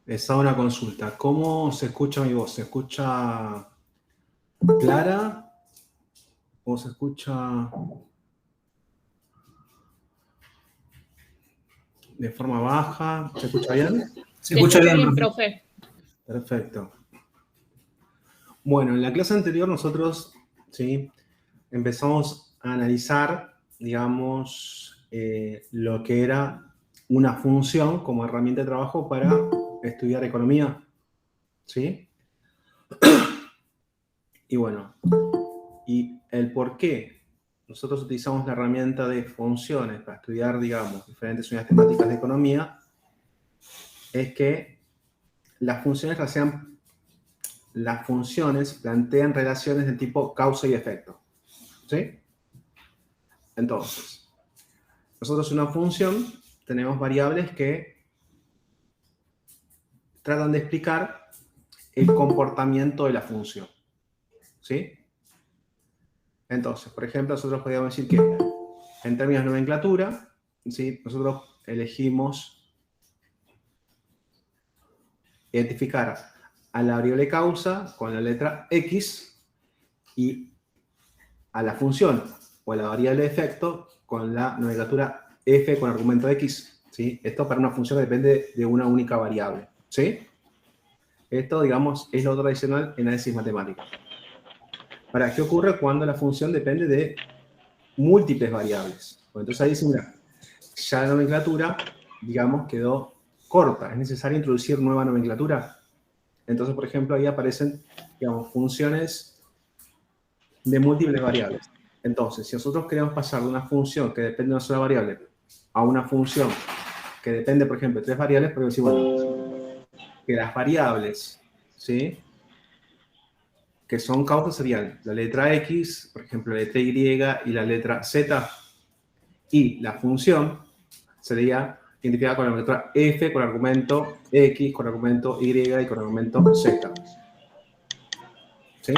Les hago una consulta. ¿Cómo se escucha mi voz? ¿Se escucha clara o se escucha de forma baja? ¿Se escucha bien? Se escucha bien, profe. Perfecto. Bueno, en la clase anterior nosotros, ¿sí?, empezamos a analizar, digamos, lo que era una función como herramienta de trabajo para estudiar economía, ¿sí? Y bueno, y el por qué nosotros utilizamos la herramienta de funciones para estudiar, digamos, diferentes unidades temáticas de economía, es que las funciones plantean relaciones de tipo causa y efecto, ¿sí? Entonces, nosotros en una función tenemos variables que tratan de explicar el comportamiento de la función, ¿sí? Entonces, por ejemplo, nosotros podríamos decir que en términos de nomenclatura, ¿sí?, nosotros elegimos identificar a la variable causa con la letra X y a la función o a la variable efecto con la nomenclatura F con argumento X, ¿sí? Esto para una función que depende de una única variable, ¿sí? Esto, digamos, es lo tradicional en análisis matemático. Ahora, ¿qué ocurre cuando la función depende de múltiples variables? Pues entonces ahí dice, mira, ya la nomenclatura, digamos, quedó corta. ¿Es necesario introducir nueva nomenclatura? Entonces, por ejemplo, ahí aparecen, digamos, funciones de múltiples variables. Entonces, si nosotros queremos pasar de una función que depende de una sola variable a una función que depende, por ejemplo, de tres variables, podemos decir, bueno, que las variables, ¿sí?, que son causas serían la letra X, por ejemplo, la letra Y y la letra Z, y la función sería identificada con la letra F, con argumento X, con argumento Y y con argumento Z. ¿Sí?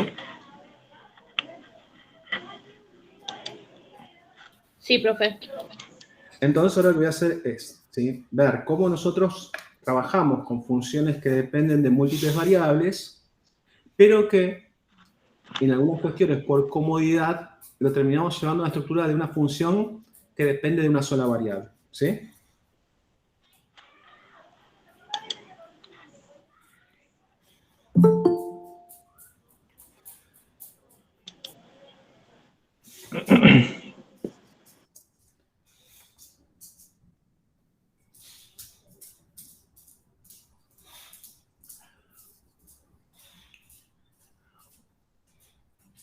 Sí, profe. Entonces ahora lo que voy a hacer es, ¿sí?, ver cómo nosotros trabajamos con funciones que dependen de múltiples variables, pero que en algunas cuestiones por comodidad lo terminamos llevando a la estructura de una función que depende de una sola variable. ¿Sí?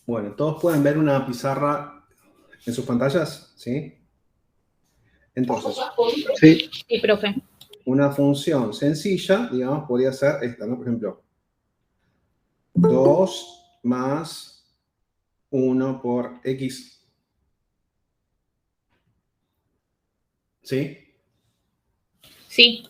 Bueno, todos pueden ver una pizarra en sus pantallas, ¿sí? Entonces, sí, profe. Una función sencilla, digamos, podría ser esta, ¿no? Por ejemplo, 2 más 1 por x. ¿Sí? Sí.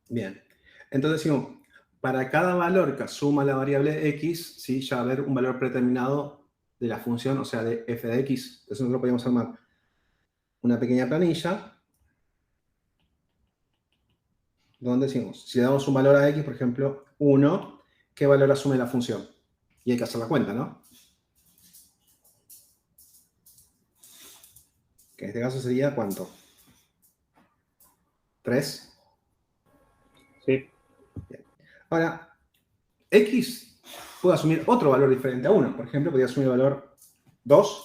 Bien. Entonces decimos, para cada valor que asuma la variable x, ¿sí?, ya va a haber un valor predeterminado de la función, o sea, de f de x. Entonces nosotros podemos armar una pequeña planilla donde decimos, si le damos un valor a x, por ejemplo, 1, ¿qué valor asume la función? Y hay que hacer la cuenta, ¿no? Que en este caso sería, ¿cuánto? ¿3? Sí. Bien. Ahora, x puede asumir otro valor diferente a 1. Por ejemplo, podría asumir el valor 2.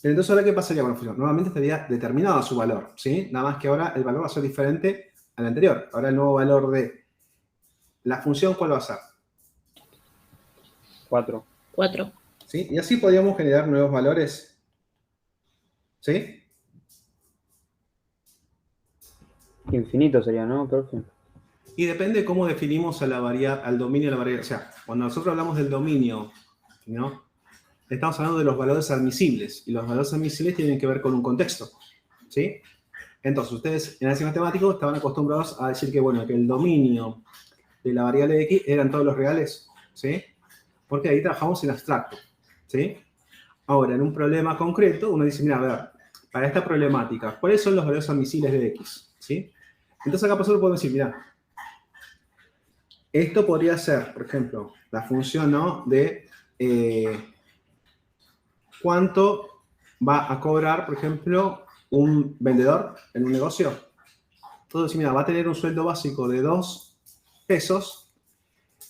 Pero entonces, ¿ahora qué pasaría con la función? Normalmente estaría determinado su valor, ¿sí? Nada más que ahora el valor va a ser diferente al anterior. Ahora el nuevo valor de la función, ¿cuál va a ser? 4. 4. ¿Sí? Y así podríamos generar nuevos valores. ¿Sí? Infinito sería, ¿no, profe? Y depende cómo definimos a al dominio de la variable. O sea, cuando nosotros hablamos del dominio, ¿no?, estamos hablando de los valores admisibles. Y los valores admisibles tienen que ver con un contexto. ¿Sí? Entonces, ustedes en análisis matemático estaban acostumbrados a decir que, bueno, que el dominio de la variable x eran todos los reales. ¿Sí? Porque ahí trabajamos en abstracto. ¿Sí? Ahora, en un problema concreto, uno dice, mira, a ver, para esta problemática, ¿cuáles son los valores admisibles de x? ¿Sí? Entonces acá por eso podemos decir, mira, esto podría ser, por ejemplo, la función, ¿no? De cuánto va a cobrar, por ejemplo, un vendedor en un negocio. Entonces, mira, va a tener un sueldo básico de 2 pesos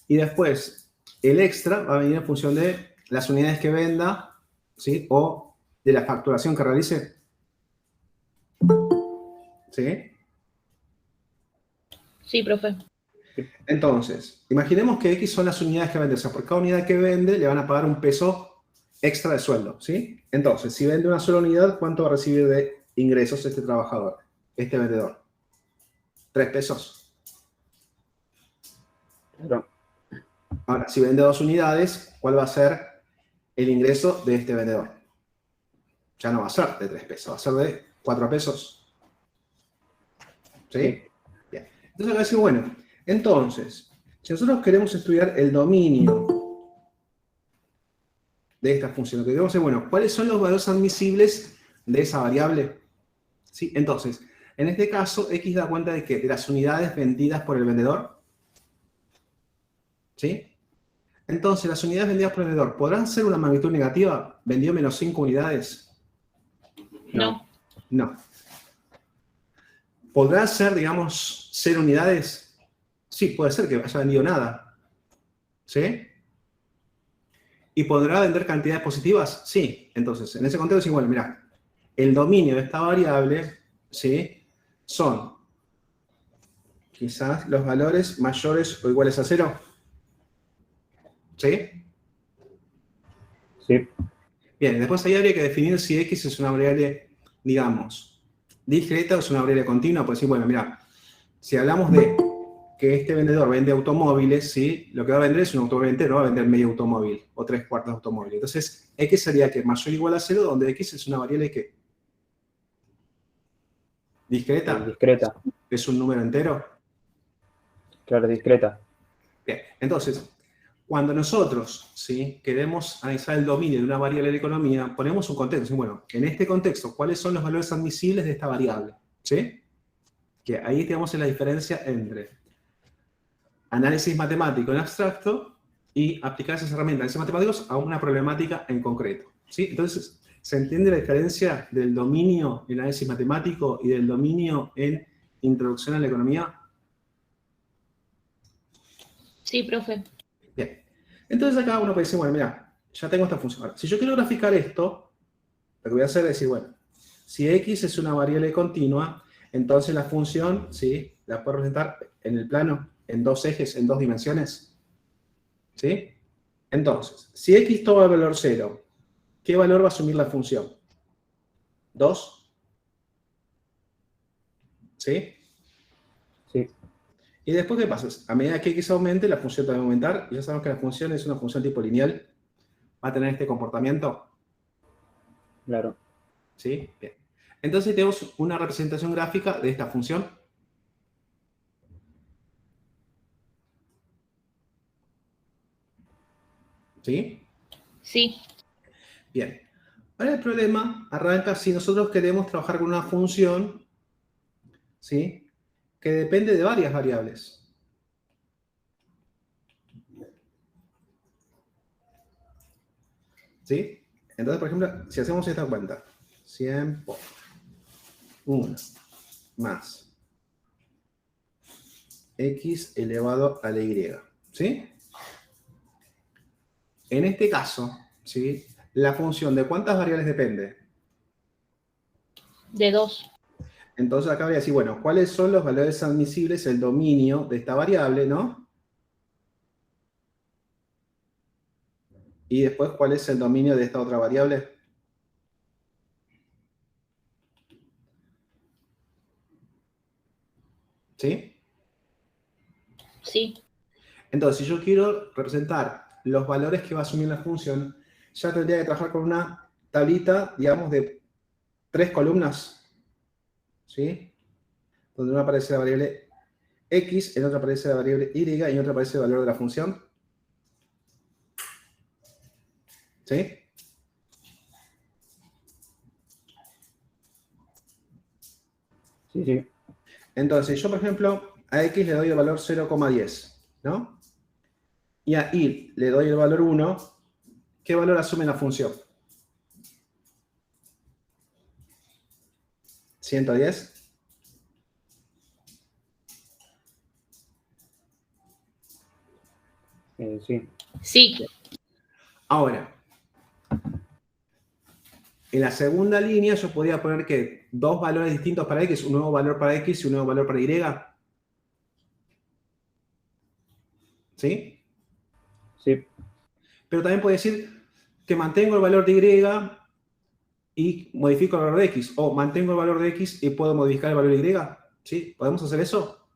y después el extra va a venir en función de las unidades que venda, ¿sí? O de la facturación que realice. ¿Sí? Sí, profe. Entonces, imaginemos que X son las unidades que vende. O sea, por cada unidad que vende le van a pagar un peso extra de sueldo, ¿sí? Entonces, si vende una sola unidad, ¿cuánto va a recibir de ingresos este trabajador, este vendedor? 3 pesos. Claro. Ahora, si vende 2 unidades, ¿cuál va a ser el ingreso de este vendedor? Ya no va a ser de 3 pesos, va a ser de 4 pesos. ¿Sí? Sí. Bien. Entonces, acá decimos, bueno, entonces, si nosotros queremos estudiar el dominio de esta función, lo que queremos es, bueno, ¿cuáles son los valores admisibles de esa variable? ¿Sí? Entonces, en este caso, X da cuenta de que de las unidades vendidas por el vendedor, ¿sí? Entonces, las unidades vendidas por el vendedor, ¿podrán ser una magnitud negativa? ¿Vendió menos 5 unidades? No. No. ¿Podrá ser, digamos, 0 unidades? Sí, puede ser que haya vendido nada. ¿Sí? ¿Y podrá vender cantidades positivas? Sí. Entonces, en ese contexto decimos, bueno, mira, el dominio de esta variable, ¿sí? Son quizás los valores mayores o iguales a 0. ¿Sí? Sí. Bien, después ahí habría que definir si X es una variable, digamos, discreta o es una variable continua. Pues decir, bueno, mira, si hablamos de que este vendedor vende automóviles, ¿sí? Lo que va a vender es un automóvil entero, no va a vender medio automóvil o 3/4 de automóvil. Entonces, X sería que mayor o igual a 0, donde X es una variable que discreta, Discreta. es un número entero. Claro, discreta. Bien, entonces, cuando nosotros, ¿sí? Queremos analizar el dominio de una variable de la economía, ponemos un contexto. Bueno, en este contexto, ¿cuáles son los valores admisibles de esta variable? ¿Sí? Que ahí tenemos la diferencia entre análisis matemático en abstracto y aplicar esas herramientas de análisis matemáticos a una problemática en concreto. ¿Sí? Entonces, ¿se entiende la diferencia del dominio en análisis matemático y del dominio en introducción a la economía? Sí, profe. Bien. Entonces acá uno puede decir, bueno, mira, ya tengo esta función. Ahora, si yo quiero graficar esto, lo que voy a hacer es decir, bueno, si X es una variable continua, entonces la función, ¿sí? La puedo representar en el plano, en 2 ejes, en 2 dimensiones. ¿Sí? Entonces, si X toma el valor 0, ¿qué valor va a asumir la función? 2. ¿Sí? Sí. Y después, ¿qué pasa? A medida que X aumente, la función también va a aumentar. Y ya sabemos que la función es una función tipo lineal. Va a tener este comportamiento. Claro. ¿Sí? Bien. Entonces tenemos una representación gráfica de esta función. ¿Sí? Sí. Bien. Ahora el problema arranca si nosotros queremos trabajar con una función, ¿sí? Que depende de varias variables. ¿Sí? Entonces, por ejemplo, si hacemos esta cuenta, 100 por 1 más x elevado a la y. ¿Sí? En este caso, ¿sí? La función de cuántas variables depende. De 2. Entonces acá voy a decir, bueno, ¿cuáles son los valores admisibles, el dominio de esta variable, ¿no? Y después, ¿cuál es el dominio de esta otra variable? ¿Sí? Sí. Entonces, si yo quiero representar los valores que va a asumir la función, ya tendría que trabajar con una tablita, digamos, de 3 columnas, ¿sí? Donde una aparece la variable x, en otra aparece la variable y y en otra aparece el valor de la función. ¿Sí? Sí, sí. Entonces, yo, por ejemplo, a X le doy el valor 0,10, ¿no? Y a Y le doy el valor 1, ¿qué valor asume la función? 110. Sí. Sí, Ahora, en la segunda línea yo podría poner que dos valores distintos para X, un nuevo valor para X y un nuevo valor para Y. ¿Sí? Sí. Pero también puedo decir que mantengo el valor de Y y modifico el valor de X. O mantengo el valor de X y puedo modificar el valor de Y. ¿Sí? ¿Podemos hacer eso?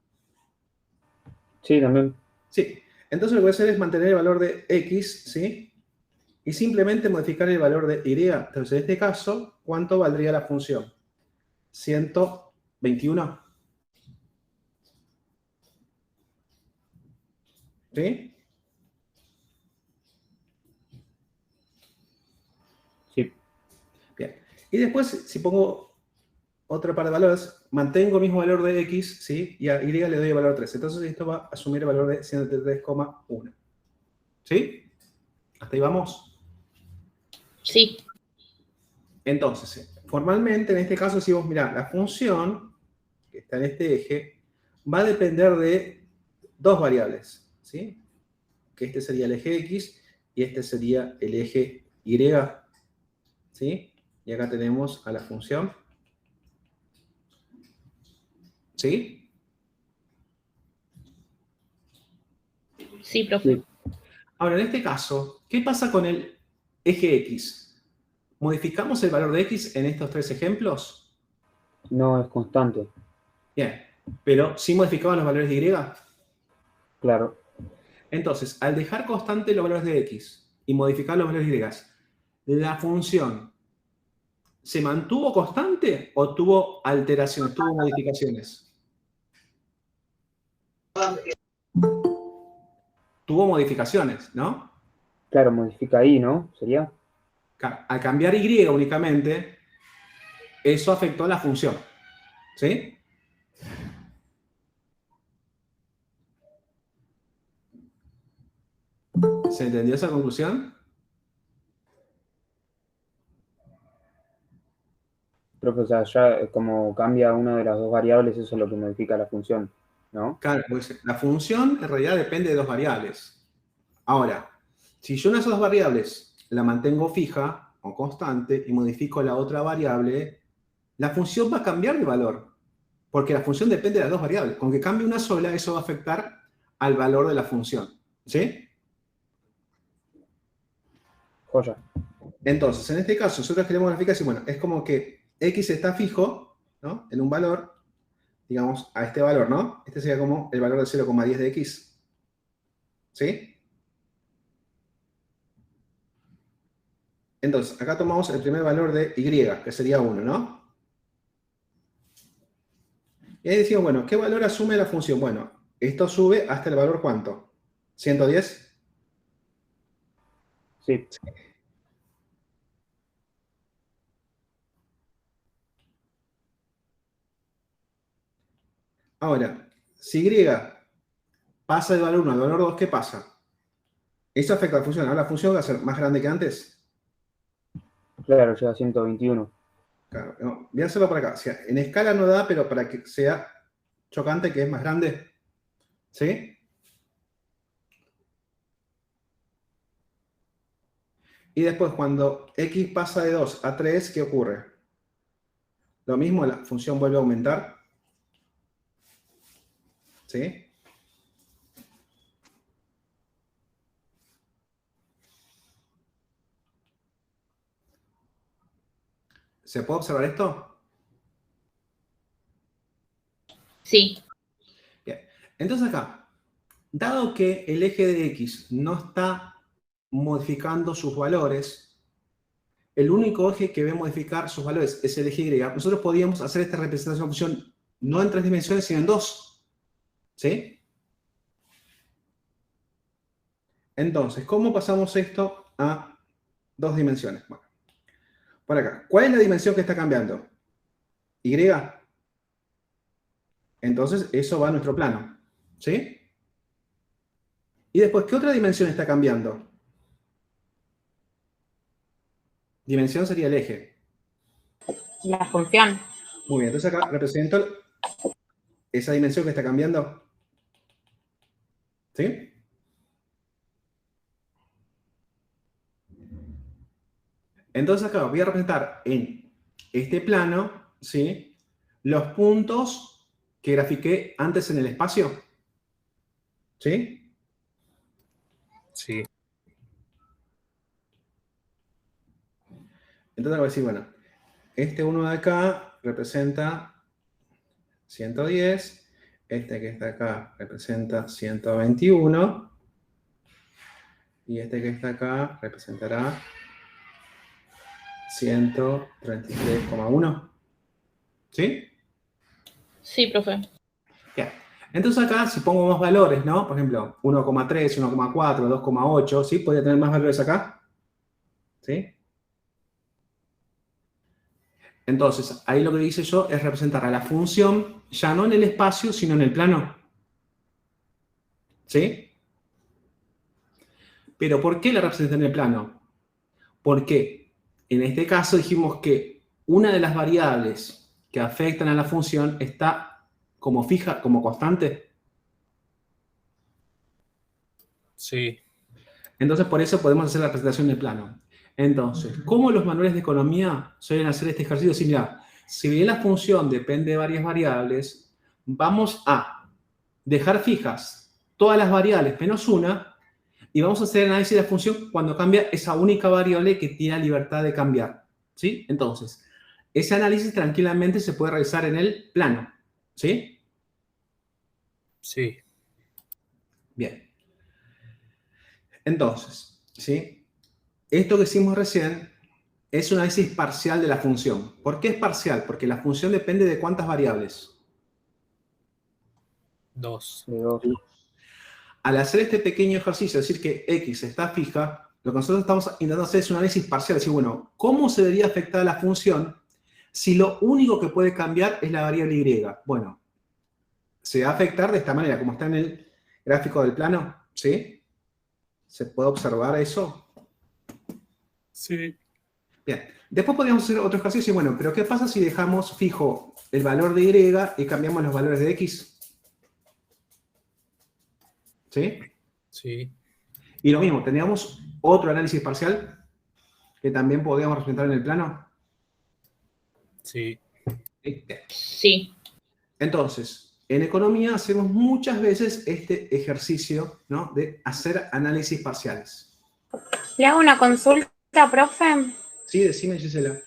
Sí, también. Sí. Entonces lo que voy a hacer es mantener el valor de X, ¿sí? Y simplemente modificar el valor de Y. Entonces, en este caso, ¿cuánto valdría la función? 121. ¿Sí? Sí. Bien. Y después, si pongo otro par de valores, mantengo el mismo valor de X, ¿sí? Y a Y le doy el valor 3. Entonces, esto va a asumir el valor de 133,1. ¿Sí? ¿Hasta ahí vamos? sí, Entonces, formalmente, en este caso, decimos, mira, la función que está en este eje va a depender de dos variables, ¿sí? Que este sería el eje X y este sería el eje Y, ¿sí? Y acá tenemos a la función, ¿sí? sí, profe. Sí. Ahora, en este caso, ¿qué pasa con el eje X? ¿Modificamos el valor de X en estos tres ejemplos? No es constante. Bien, pero ¿sí modificamos los valores de Y? Claro. Entonces, al dejar constante los valores de X y modificar los valores de Y, ¿la función se mantuvo constante o tuvo alteraciones, tuvo modificaciones? Tuvo modificaciones, ¿no? Claro, modifica ahí, ¿no? ¿Sería? Al cambiar Y únicamente, eso afectó a la función, ¿sí? ¿Se entendió esa conclusión? Profe, o sea, ya como cambia una de las dos variables, eso es lo que modifica la función, ¿no? Claro, pues la función en realidad depende de dos variables. Ahora, si yo una de esas dos variables la mantengo fija o constante y modifico la otra variable, la función va a cambiar de valor, porque la función depende de las dos variables. Con que cambie una sola, eso va a afectar al valor de la función, ¿sí? Joya. Entonces, en este caso, nosotros queremos verificar si, bueno, es como que X está fijo, ¿no? En un valor, digamos, a este valor, ¿no? Este sería como el valor de 0,10 de X, ¿sí? Entonces, acá tomamos el primer valor de Y, que sería 1, ¿no? Y ahí decimos, bueno, ¿qué valor asume la función? Bueno, esto sube hasta el valor ¿cuánto? ¿110? Sí. Ahora, si Y pasa del valor 1 al valor 2, ¿qué pasa? Eso afecta a la función. Ahora la función va a ser más grande que antes. Claro, llega a 121. Claro, no, voy a hacerlo por acá. O sea, en escala no da, pero para que sea chocante, que es más grande. ¿Sí? Y después, cuando X pasa de 2 a 3, ¿qué ocurre? Lo mismo, la función vuelve a aumentar. ¿Sí? ¿Se puede observar esto? Sí, Bien. Entonces acá, dado que el eje de X no está modificando sus valores, el único eje que ve modificar sus valores es el eje Y, nosotros podríamos hacer esta representación de función no en 3 dimensiones, sino en 2. ¿Sí? Entonces, ¿cómo pasamos esto a 2 dimensiones? Bueno, por acá. ¿Cuál es la dimensión que está cambiando? ¿Y? Entonces, eso va a nuestro plano. ¿Sí? Y después, ¿qué otra dimensión está cambiando? Dimensión sería el eje. La función. Muy bien, entonces acá represento esa dimensión que está cambiando. ¿Sí? Entonces acá voy a representar en este plano, ¿sí?, los puntos que grafiqué antes en el espacio. ¿Sí? Sí. Entonces voy a decir, bueno, este uno de acá representa 110, este que está acá representa 121, y este que está acá representará 133,1. ¿Sí? Sí, profe. Bien. Entonces acá, si pongo más valores, ¿no? Por ejemplo, 1,3, 1,4, 2,8, ¿sí? ¿Podría tener más valores acá? ¿Sí? Entonces, ahí lo que hice yo es representar a la función ya no en el espacio, sino en el plano. ¿Sí? Pero ¿por qué la representé en el plano? Porque en este caso dijimos que una de las variables que afectan a la función está como fija, como constante. Sí. Entonces, por eso podemos hacer la presentación del plano. Entonces, ¿cómo los manuales de economía suelen hacer este ejercicio? Sí, mira, si bien la función depende de varias variables, vamos a dejar fijas todas las variables menos una y vamos a hacer el análisis de la función cuando cambia esa única variable que tiene la libertad de cambiar. ¿Sí? Entonces, ese análisis tranquilamente se puede realizar en el plano. ¿Sí? Sí. Bien. Entonces, ¿sí? Esto que hicimos recién es un análisis parcial de la función. ¿Por qué es parcial? Porque la función depende de cuántas variables. 2. De 2. Al hacer este pequeño ejercicio, es decir, que X está fija, lo que nosotros estamos intentando hacer es un análisis parcial. Es decir, bueno, ¿cómo se vería afectada la función si lo único que puede cambiar es la variable Y? Bueno, se va a afectar de esta manera, como está en el gráfico del plano, ¿sí? ¿Se puede observar eso? Sí. Bien. Después podríamos hacer otro ejercicio. Bueno, pero ¿qué pasa si dejamos fijo el valor de Y y cambiamos los valores de X? ¿Sí? Sí. Y lo mismo, tendríamos otro análisis parcial que también podríamos representar en el plano. Sí. ¿Sí? Sí. Entonces, en economía hacemos muchas veces este ejercicio, ¿no?, de hacer análisis parciales. Le hago una consulta, profe, Sí, decime, Gisela.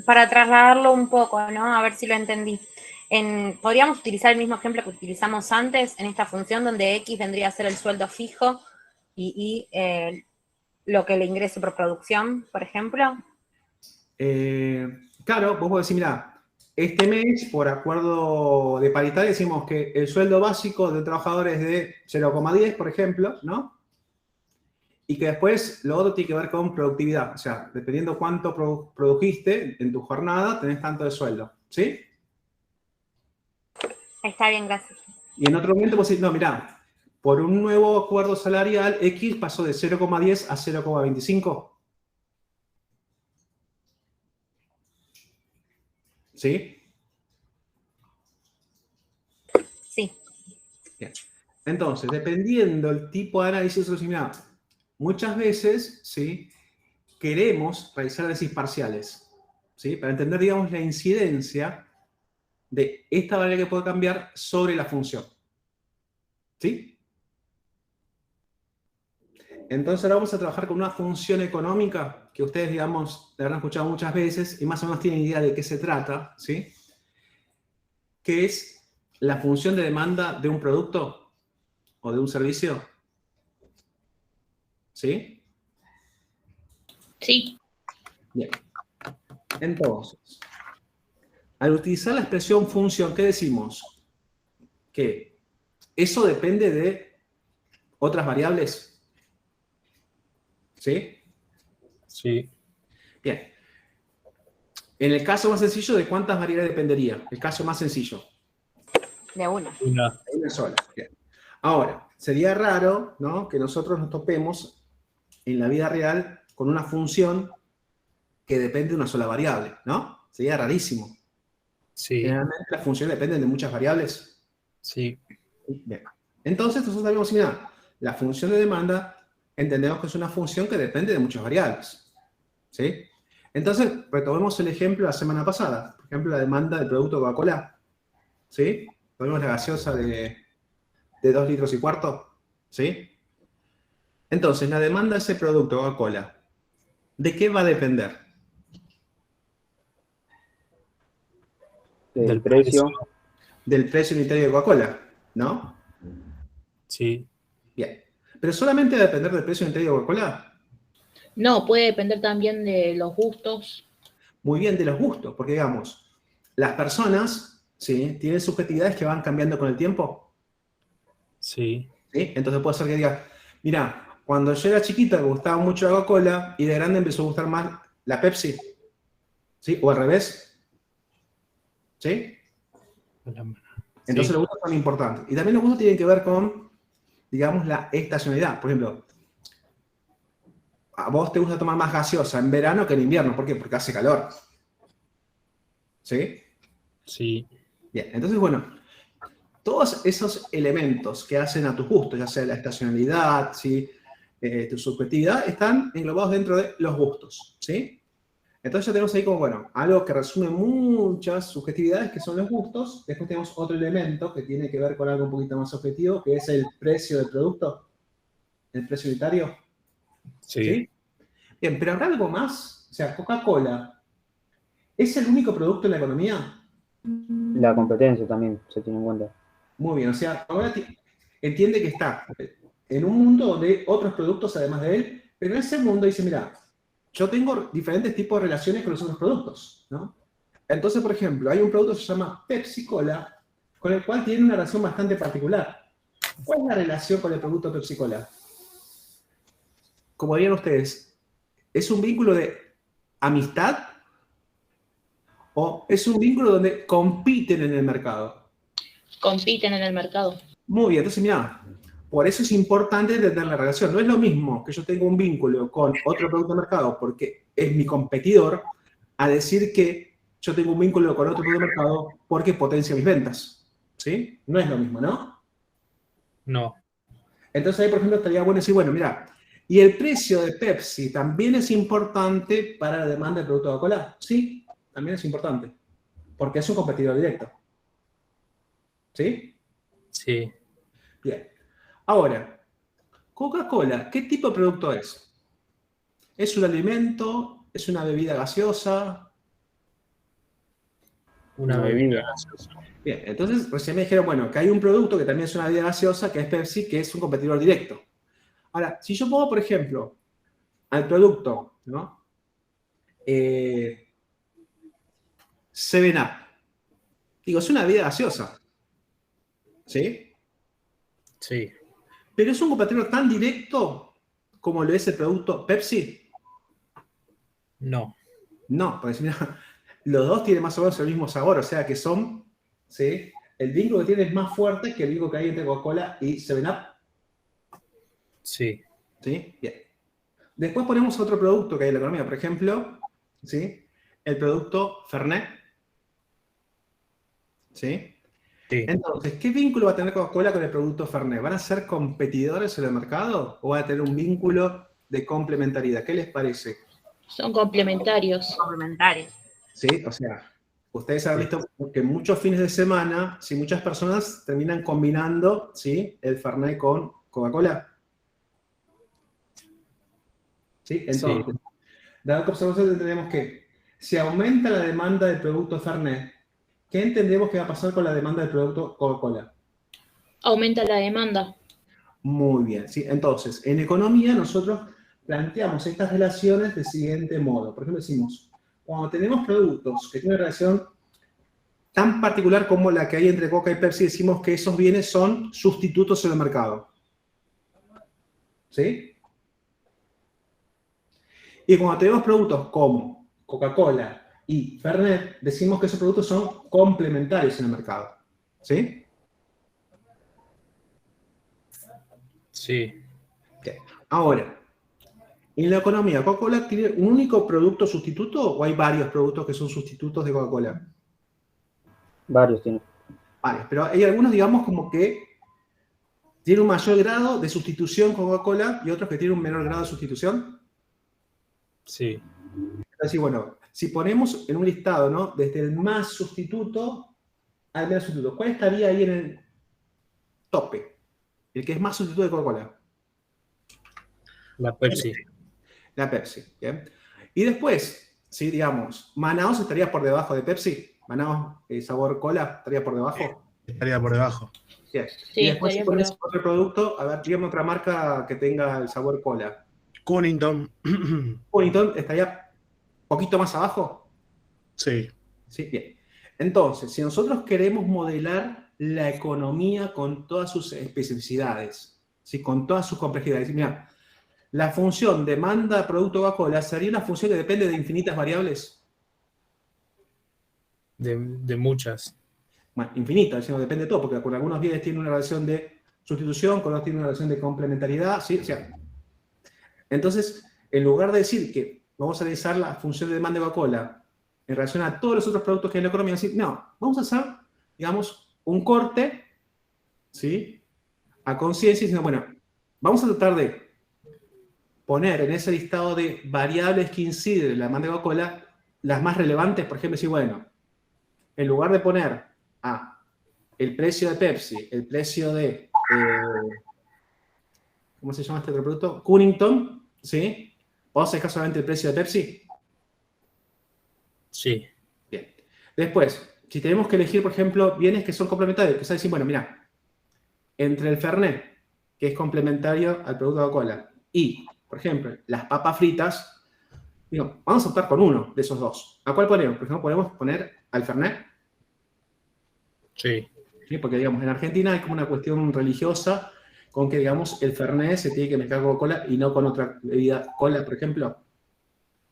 para trasladarlo un poco, ¿no? A ver si lo entendí. ¿Podríamos utilizar el mismo ejemplo que utilizamos antes en esta función donde X vendría a ser el sueldo fijo y lo que le ingrese por producción, por ejemplo? Claro, vos podés decir, mira, este mes, por acuerdo de paritaria, decimos que el sueldo básico del trabajador es de 0,10, por ejemplo, ¿no? Y que después lo otro tiene que ver con productividad. O sea, dependiendo cuánto produjiste en tu jornada, tenés tanto de sueldo. ¿Sí? Está bien, gracias. Y en otro momento vos decís, no, mirá, por un nuevo acuerdo salarial, X pasó de 0,10 a 0,25. ¿Sí? Sí. Bien. Entonces, dependiendo del tipo de análisis, mirá, muchas veces, ¿sí?, queremos realizar análisis parciales, ¿sí?, para entender, digamos, la incidencia de esta variable que puede cambiar sobre la función. ¿Sí? Entonces ahora vamos a trabajar con una función económica que ustedes, digamos, la habrán escuchado muchas veces y más o menos tienen idea de qué se trata, ¿sí? Que es la función de demanda de un producto o de un servicio. ¿Sí? Sí. Bien. Entonces, al utilizar la expresión función, ¿qué decimos? Que eso depende de otras variables. ¿Sí? Sí. Bien. En el caso más sencillo, ¿de cuántas variables dependería? El caso más sencillo. De una. Una. Hay una sola. Bien. Ahora, sería raro, ¿no?, que nosotros nos topemos en la vida real con una función que depende de una sola variable, ¿no? Sería rarísimo. Sí. Generalmente las funciones dependen de muchas variables. Sí. Bien. Entonces, nosotros sabemos, mira, la función de demanda entendemos que es una función que depende de muchas variables. ¿Sí? Entonces, retomemos el ejemplo de la semana pasada. Por ejemplo, la demanda del producto Coca-Cola. ¿Sí? Tomemos la gaseosa de 2 litros y cuarto. ¿Sí? Entonces, la demanda de ese producto Coca-Cola, ¿de qué va a depender? Del Del precio. precio. Del precio unitario de Coca-Cola, ¿no? Sí. Bien. ¿Pero solamente va a depender del precio unitario de Coca-Cola? No, puede depender también de los gustos. Muy bien, de los gustos, porque digamos, las personas, ¿sí?, tienen subjetividades que van cambiando con el tiempo. Sí. ¿Sí? Entonces puede ser que diga, mira, cuando yo era chiquita me gustaba mucho la Coca-Cola y de grande empezó a gustar más la Pepsi. ¿Sí? O al revés. ¿Sí? Entonces Sí. los gustos son importantes. Y también los gustos tienen que ver con, digamos, la estacionalidad. Por ejemplo, a vos te gusta tomar más gaseosa en verano que en invierno. ¿Por qué? Porque hace calor. ¿Sí? Sí. Bien, entonces, bueno, todos esos elementos que hacen a tus gustos, ya sea la estacionalidad, ¿sí?, tu subjetividad, están englobados dentro de los gustos, ¿sí? Entonces ya tenemos ahí como, bueno, algo que resume muchas subjetividades que son los gustos. Después tenemos otro elemento que tiene que ver con algo un poquito más objetivo, que es el precio del producto, el precio unitario, Sí. ¿sí? Bien, pero ¿habrá algo más? O sea, Coca-Cola, ¿es el único producto en la economía? La competencia también se tiene en cuenta. Muy bien, o sea, ahora entiende que está en un mundo donde hay otros productos además de él, pero en ese mundo dice, mira, yo tengo diferentes tipos de relaciones con los otros productos, ¿no? Entonces, por ejemplo, hay un producto que se llama Pepsi Cola, con el cual tiene una relación bastante particular. ¿Cuál es la relación con el producto Pepsi Cola? Como dirían ustedes, ¿es un vínculo de amistad o es un vínculo donde compiten en el mercado? Compiten en el mercado. Muy bien, entonces mira, por eso es importante entender la relación. No es lo mismo que yo tenga un vínculo con otro producto de mercado porque es mi competidor, a decir que yo tengo un vínculo con otro producto de mercado porque potencia mis ventas. ¿Sí? No es lo mismo, ¿no? No. Entonces ahí, por ejemplo, estaría bueno decir, bueno, mira, ¿y el precio de Pepsi también es importante para la demanda del producto de Coca-Cola? Sí, también es importante, porque es un competidor directo. ¿Sí? Sí. Bien. Ahora, Coca-Cola, ¿qué tipo de producto es? ¿Es un alimento? ¿Es una bebida gaseosa? Una Una bebida bebida. gaseosa. Bien, entonces recién me dijeron, bueno, que hay un producto que también es una bebida gaseosa, que es Pepsi, que es un competidor directo. Ahora, si yo pongo, por ejemplo, al producto, ¿no? 7-Up. Digo, es una bebida gaseosa. ¿Sí? Sí. Pero es un competidor tan directo como lo es el producto Pepsi. No. No, porque si mira, los dos tienen más o menos el mismo sabor, o sea que son, ¿sí?, el vínculo que tienen es más fuerte que el vínculo que hay entre Coca-Cola y 7-Up. Sí. ¿Sí? Bien. Después ponemos otro producto que hay en la economía, por ejemplo, ¿sí?, el producto Fernet. ¿Sí? Sí. Entonces, ¿qué vínculo va a tener Coca-Cola con el producto Fernet? ¿Van a ser competidores en el mercado o van a tener un vínculo de complementariedad? ¿Qué les parece? Son complementarios. Complementarios. ¿Sí? O sea, ustedes han visto que muchos fines de semana, si muchas personas terminan combinando, ¿sí?, el Fernet con Coca-Cola. ¿Sí? Entonces, dado que observación tenemos que si aumenta la demanda del producto Fernet, ¿qué entendemos que va a pasar con la demanda del producto Coca-Cola? Aumenta la demanda. Muy bien, ¿sí? Entonces, en economía nosotros planteamos estas relaciones del siguiente modo. Por ejemplo, decimos, cuando tenemos productos que tienen una relación tan particular como la que hay entre Coca y Pepsi, decimos que esos bienes son sustitutos en el mercado. ¿Sí? Y cuando tenemos productos como Coca-Cola y Fernet, decimos que esos productos son complementarios en el mercado. ¿Sí? Sí. Bien. Ahora, en la economía, ¿Coca-Cola tiene un único producto sustituto o hay varios productos que son sustitutos de Coca-Cola? Varios tiene. Vale, pero hay algunos, digamos, como que tienen un mayor grado de sustitución con Coca-Cola y otros que tienen un menor grado de sustitución. Sí. Así, bueno, si ponemos en un listado, ¿no? Desde el más sustituto al menos sustituto, ¿cuál estaría ahí en el tope? El que es más sustituto de Coca-Cola. La Pepsi. La Pepsi, ¿bien? Y después, si digamos, Manaos estaría por debajo de Pepsi. Manaos, sabor cola, estaría por debajo. Estaría por debajo. Bien. Sí, Y después, si estaría por pones debajo. otro producto, a ver, dígame otra marca que tenga el sabor cola. Cunnington. Wellington estaría un poquito más abajo. Sí. Sí, bien. Entonces, si nosotros queremos modelar la economía con todas sus especificidades, ¿sí? Con todas sus complejidades, mira, la función demanda producto Coca-Cola sería una función que depende de infinitas variables. De muchas. Bueno, infinita, sino depende de todo, porque con algunos bienes tiene una relación de sustitución, con otros tiene una relación de complementariedad, ¿sí? O sea, entonces, en lugar de decir que vamos a analizar la función de demanda de Coca-Cola en relación a todos los otros productos que hay en la economía, decir, no, vamos a hacer, digamos, un corte, ¿sí? A conciencia, diciendo, bueno, vamos a tratar de poner en ese listado de variables que inciden en la demanda de Coca-Cola las más relevantes, por ejemplo, decir, bueno, en lugar de poner el precio de Pepsi, el precio de, ¿cómo se llama este otro producto? Cunnington, ¿sí? ¿Vamos a sacar solamente el precio de Pepsi? Sí. Bien. Después, si tenemos que elegir, por ejemplo, bienes que son complementarios, que es decir, bueno, mira, entre el Fernet, que es complementario al producto de Coca-Cola, y, por ejemplo, las papas fritas, digo, vamos a optar por uno de esos dos. ¿A cuál ponemos? Por ejemplo, podemos poner al Fernet. Sí. ¿Sí? Porque, digamos, en Argentina hay como una cuestión religiosa con que, digamos, el Fernet se tiene que mezclar con Coca-Cola y no con otra bebida, cola, por ejemplo.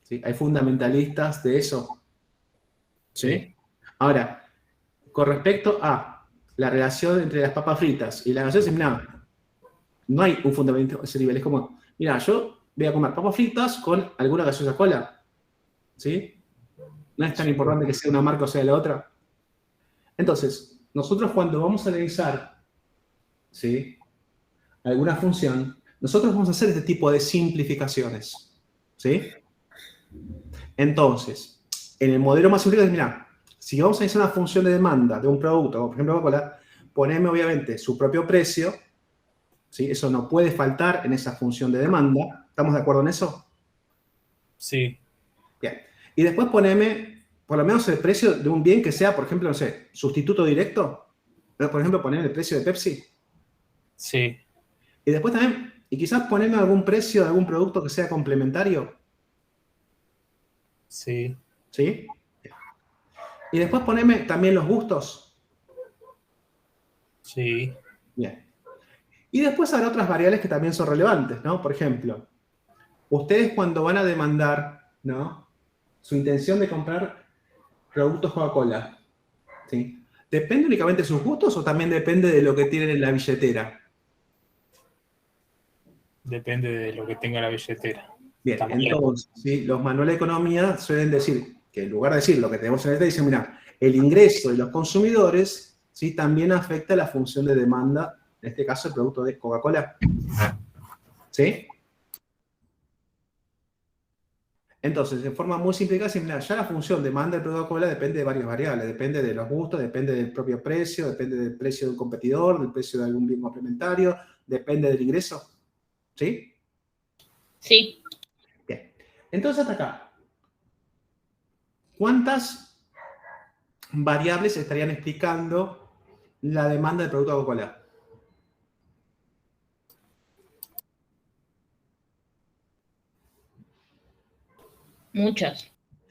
¿Sí? Hay fundamentalistas de eso. ¿Sí? Ahora, con respecto a la relación entre las papas fritas y la gaseosa, mira, no hay un fundamento a ese nivel. Es como, mira, yo voy a comer papas fritas con alguna gaseosa cola. ¿Sí? No es tan importante que sea una marca o sea la otra. Entonces, nosotros cuando vamos a analizar, ¿sí?, alguna función, nosotros vamos a hacer este tipo de simplificaciones. ¿Sí? Entonces, en el modelo más simple, mira, si vamos a analizar una función de demanda de un producto, como por ejemplo Coca-Cola, poneme obviamente su propio precio, ¿sí? Eso no puede faltar en esa función de demanda. ¿Estamos de acuerdo en eso? Sí. Bien. Y después poneme, por lo menos, el precio de un bien que sea, por ejemplo, no sé, sustituto directo. Por ejemplo, poneme el precio de Pepsi. Sí. Y después también, y quizás poneme algún precio de algún producto que sea complementario. Sí. ¿Sí? Y después poneme también los gustos. Sí. Bien. Y después habrá otras variables que también son relevantes, ¿no? Por ejemplo, ustedes cuando van a demandar, ¿no?, su intención de comprar productos Coca-Cola, ¿sí?, ¿depende únicamente de sus gustos o también depende de lo que tienen en la billetera? Depende de lo que tenga la billetera. Bien, También. entonces, ¿sí?, los manuales de economía suelen decir que en lugar de decir lo que tenemos en el dicen, mira, el ingreso de los consumidores, ¿sí?, también afecta la función de demanda, en este caso el producto de Coca-Cola. ¿Sí? Entonces, de forma muy simple, mira, ya la función demanda del producto Coca-Cola depende de varias variables. Depende de los gustos, depende del propio precio, depende del precio de un competidor, del precio de algún bien complementario, depende del ingreso. ¿Sí? Sí. Bien. Entonces, hasta acá, ¿cuántas variables estarían explicando la demanda del producto Coca-Cola? Muchas.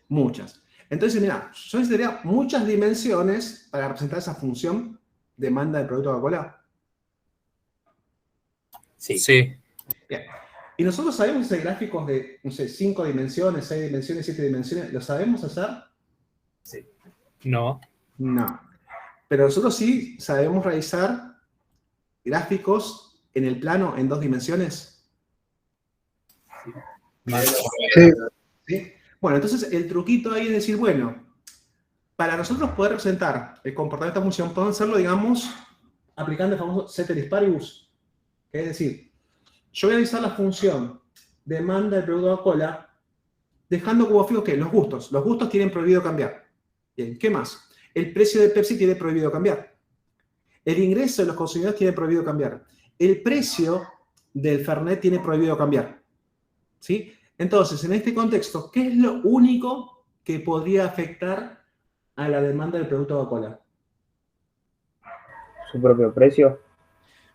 Muchas. Entonces, mira, yo necesitaría muchas dimensiones para representar esa función demanda del producto Coca-Cola. Sí. Sí. Bien. Y nosotros sabemos hacer gráficos de, no sé, 5 dimensiones, 6 dimensiones, 7 dimensiones. ¿Lo sabemos hacer? Sí. No. No. Pero nosotros sí sabemos realizar gráficos en el plano en 2 dimensiones? Sí. ¿Sí? Bueno, entonces el truquito ahí es decir, bueno, para nosotros poder representar el comportamiento de esta función, podemos hacerlo, digamos, aplicando el famoso ceteris paribus. Es decir, yo voy a analizar la función demanda del producto de Coca-Cola, dejando como fijo que los gustos. Los gustos tienen prohibido cambiar. Bien, ¿qué más? El precio de Pepsi tiene prohibido cambiar. El ingreso de los consumidores tiene prohibido cambiar. El precio del Fernet tiene prohibido cambiar. ¿Sí? Entonces, en este contexto, ¿qué es lo único que podría afectar a la demanda del producto de Coca-Cola? Su propio precio.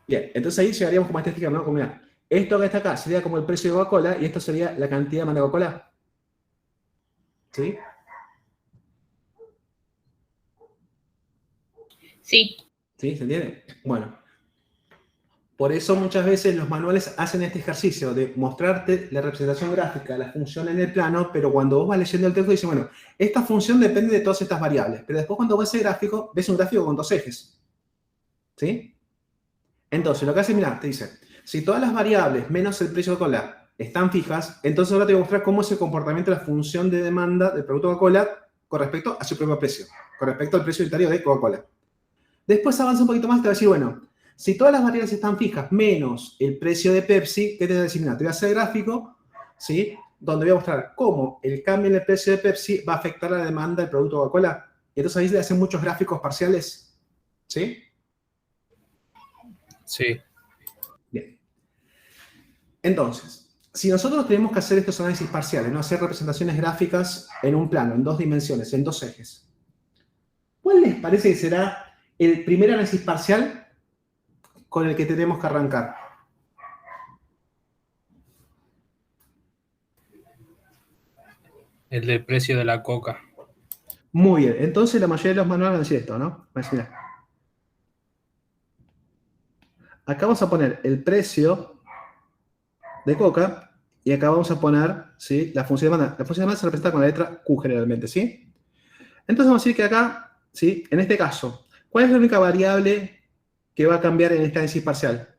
Bien, entonces ahí llegaríamos como a este sticker, ¿no? Como mira, esto que está acá sería como el precio de Coca-Cola y esto sería la cantidad de demanda de Coca-Cola. ¿Sí? Sí, ¿Sí? ¿Se entiende? Bueno, por eso muchas veces los manuales hacen este ejercicio de mostrarte la representación gráfica, la función en el plano, pero cuando vos vas leyendo el texto dice, bueno, esta función depende de todas estas variables, pero después cuando ves el gráfico, ves un gráfico con 2 ejes. ¿Sí? Entonces, lo que hace, mira, te dice, si todas las variables menos el precio de Coca-Cola están fijas, entonces ahora te voy a mostrar cómo es el comportamiento de la función de demanda del producto Coca-Cola con respecto a su propio precio, con respecto al precio unitario de Coca-Cola. Después avanza un poquito más y te va a decir, bueno, si todas las variables están fijas menos el precio de Pepsi, ¿qué te va a decir? Mira, te voy a hacer el gráfico, ¿sí? Donde voy a mostrar cómo el cambio en el precio de Pepsi va a afectar la demanda del producto Coca-Cola. Y entonces ahí le hacen muchos gráficos parciales, ¿sí? Sí. Bien. Entonces, si nosotros tenemos que hacer estos análisis parciales, no hacer representaciones gráficas en un plano, en 2 dimensiones, en 2 ejes, ¿cuál les parece que será el primer análisis parcial con el que tenemos que arrancar? El del precio de la coca. Muy bien. Entonces la mayoría de los manuales van a decir esto, ¿no? Van a decir, mira, acá vamos a poner el precio de coca y acá vamos a poner, ¿sí? La función de demanda. La función de demanda se representa con la letra Q generalmente, ¿sí? Entonces vamos a decir que acá, ¿sí? En este caso, ¿cuál es la única variable que va a cambiar en este análisis parcial?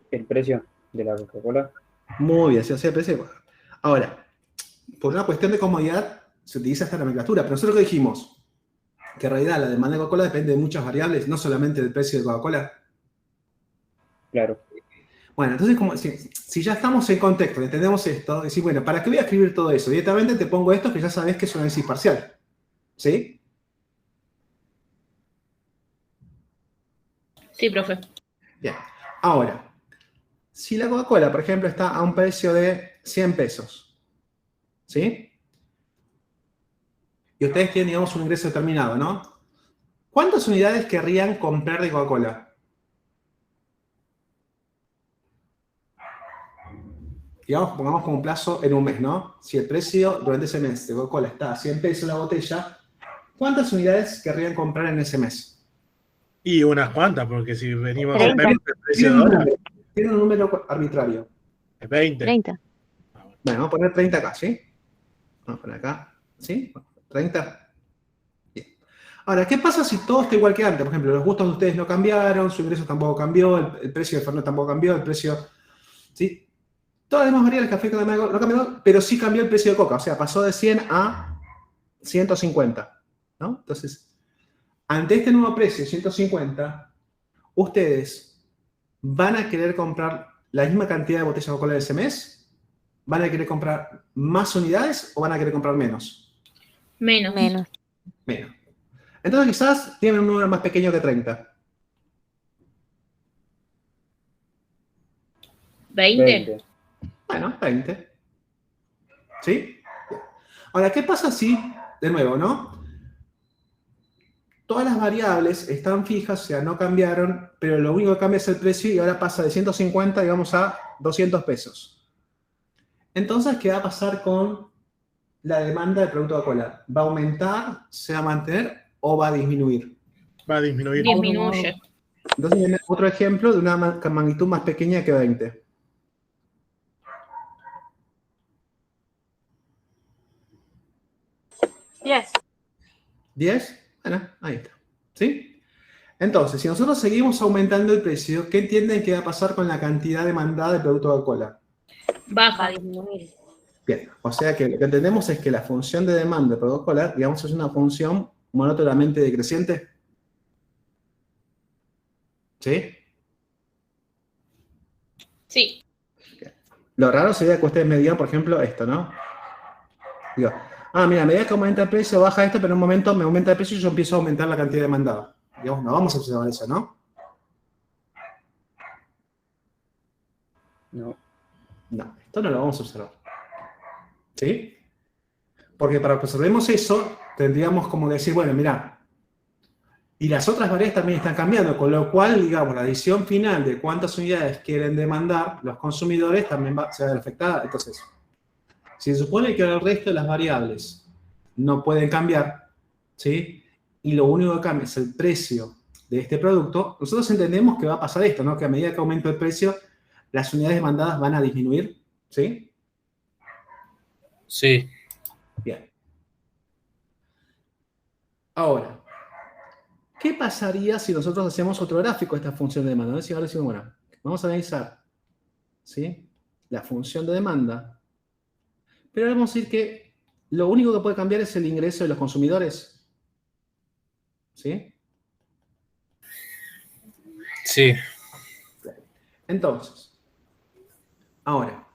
El precio de la Coca-Cola. Muy bien, se hace el precio. Ahora, por una cuestión de comodidad, se utiliza esta nomenclatura, pero nosotros lo que dijimos, que en realidad la demanda de Coca-Cola depende de muchas variables, no solamente del precio de Coca-Cola. Claro. Bueno, entonces, como, si ya estamos en contexto, entendemos esto, decir, bueno, ¿para qué voy a escribir todo eso? Directamente te pongo esto que ya sabes que es un análisis parcial. ¿Sí? sí, profe. Bien. Ahora, si la Coca-Cola, por ejemplo, está a un precio de 100 pesos, ¿sí? Y ustedes tienen, digamos, un ingreso determinado, ¿no? ¿Cuántas unidades querrían comprar de Coca-Cola? Digamos, pongamos como plazo en un mes, ¿no? Si el precio durante ese mes de Coca-Cola está a 100 pesos la botella, ¿cuántas unidades querrían comprar en ese mes? Y unas cuantas, porque si venimos a 30. ver el precio de ahora, Tiene un número arbitrario. es 20. 30. Bueno, vamos a poner 30 acá, ¿sí? Vamos a poner acá, ¿sí? 30. Bien. Ahora, ¿qué pasa si todo está igual que antes? Por ejemplo, los gustos de ustedes no cambiaron, su ingreso tampoco cambió, el precio de Fernet tampoco cambió, el precio, ¿sí? Todas las demás variables que afectan a no cambió, pero sí cambió el precio de Coca. O sea, pasó de 100 a 150, ¿no? Entonces, ante este nuevo precio, 150, ustedes van a querer comprar la misma cantidad de botellas de Coca-Cola de ese mes, van a querer comprar más unidades o van a querer comprar menos. Menos. Menos. Menos. Entonces quizás tienen un número más pequeño que 30. 20. Bueno, 20. ¿Sí? Ahora, ¿qué pasa si, de nuevo, ¿no? Todas las variables están fijas, o sea, no cambiaron, pero lo único que cambia es el precio y ahora pasa de 150, digamos, a 200 pesos. Entonces, ¿qué va a pasar con la demanda del producto de Coca-Cola? ¿Va a aumentar, se va a mantener o va a disminuir? Va a disminuir. Disminuye. Entonces, viene otro ejemplo de una magnitud más pequeña que 20. Yes. 10, bueno, ahí está. ¿Sí? Entonces, si nosotros seguimos aumentando el precio, ¿qué entienden que va a pasar con la cantidad demandada de producto Coca-Cola? Va Baja. a disminuir. Bien, o sea que lo que entendemos es que la función de demanda de producto Coca-Cola, digamos, es una función monótonamente decreciente. ¿Sí? Sí. Lo raro sería que ustedes me digan, por ejemplo, esto, ¿no? Digo, mira, a medida que aumenta el precio, baja esto, pero en un momento me aumenta el precio y yo empiezo a aumentar la cantidad demandada. Digamos, no vamos a observar eso, ¿no? No. No, esto no lo vamos a observar. ¿Sí? Porque para que observemos eso, tendríamos como que decir, bueno, mira, y las otras variables también están cambiando, con lo cual, digamos, la adición final de cuántas unidades quieren demandar los consumidores también se va a ver afectada. Entonces, si se supone que el resto de las variables no pueden cambiar, ¿sí? Y lo único que cambia es el precio de este producto, nosotros entendemos que va a pasar esto, ¿no? Que a medida que aumenta el precio, las unidades demandadas van a disminuir, ¿sí? Sí. Bien. Ahora, ¿qué pasaría si nosotros hacemos otro gráfico de esta función de demanda? Ahora decimos, bueno, vamos a analizar, ¿sí? La función de demanda. Pero vamos a decir que lo único que puede cambiar es el ingreso de los consumidores. ¿Sí? Sí. Entonces, ahora,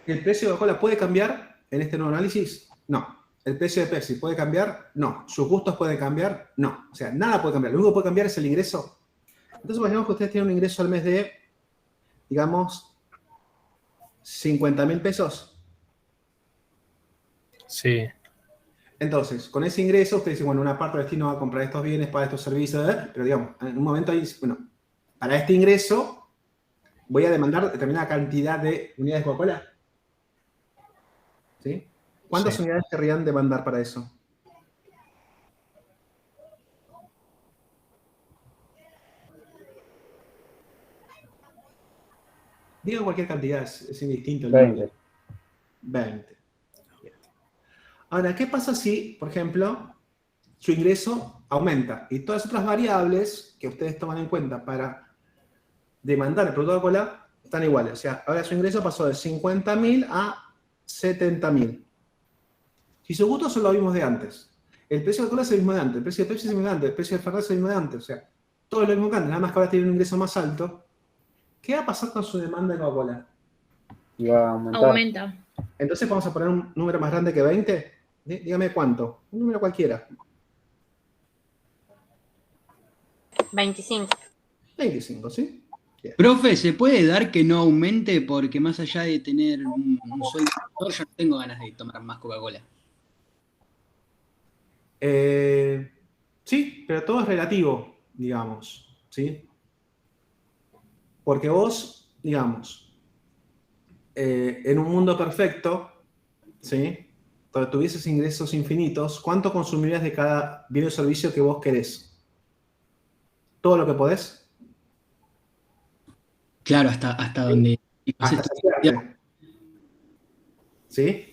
¿el precio de Coca-Cola puede cambiar en este nuevo análisis? No. ¿El precio de Pepsi puede cambiar? No. ¿Sus gustos pueden cambiar? No. O sea, nada puede cambiar. Lo único que puede cambiar es el ingreso. Entonces, imaginemos que ustedes tienen un ingreso al mes de, digamos, 50.000 pesos. Sí. Entonces, con ese ingreso, ustedes dicen, bueno, una parte del destino va a comprar estos bienes, para estos servicios, pero digamos, en un momento ahí, bueno, para este ingreso voy a demandar determinada cantidad de unidades de Coca-Cola. ¿Sí? ¿Cuántas Sí. unidades querrían demandar para eso? Diga cualquier cantidad, es indistinto el 20. número. 20. Bien. Ahora, ¿qué pasa si, por ejemplo, su ingreso aumenta y todas las otras variables que ustedes toman en cuenta para demandar el producto de Coca-Cola están iguales? O sea, ahora su ingreso pasó de 50.000 a 70.000. Si sus gustos son los mismos de antes, el precio de Coca-Cola es el mismo de antes, el precio de Pepsi es el mismo de antes, el precio de Fernet es el mismo de antes, o sea, todo es lo mismo que antes, nada más que ahora tiene un ingreso más alto, ¿qué va a pasar con su demanda de Coca-Cola? Y va a aumentar. Aumenta. Entonces vamos a poner un número más grande que 20. Dígame cuánto. Un número cualquiera. 25. 25, ¿sí? Bien. Profe, ¿se puede dar que no aumente? Porque más allá de tener un sueldo mejor, yo no tengo ganas de tomar más Coca-Cola. Sí, pero todo es relativo, digamos, ¿sí? Porque vos, digamos, en un mundo perfecto, ¿sí? Donde tuvieses ingresos infinitos, ¿cuánto consumirías de cada bien o servicio que vos querés? ¿Todo lo que podés? Claro, hasta donde... Hasta saciarte. ¿Sí?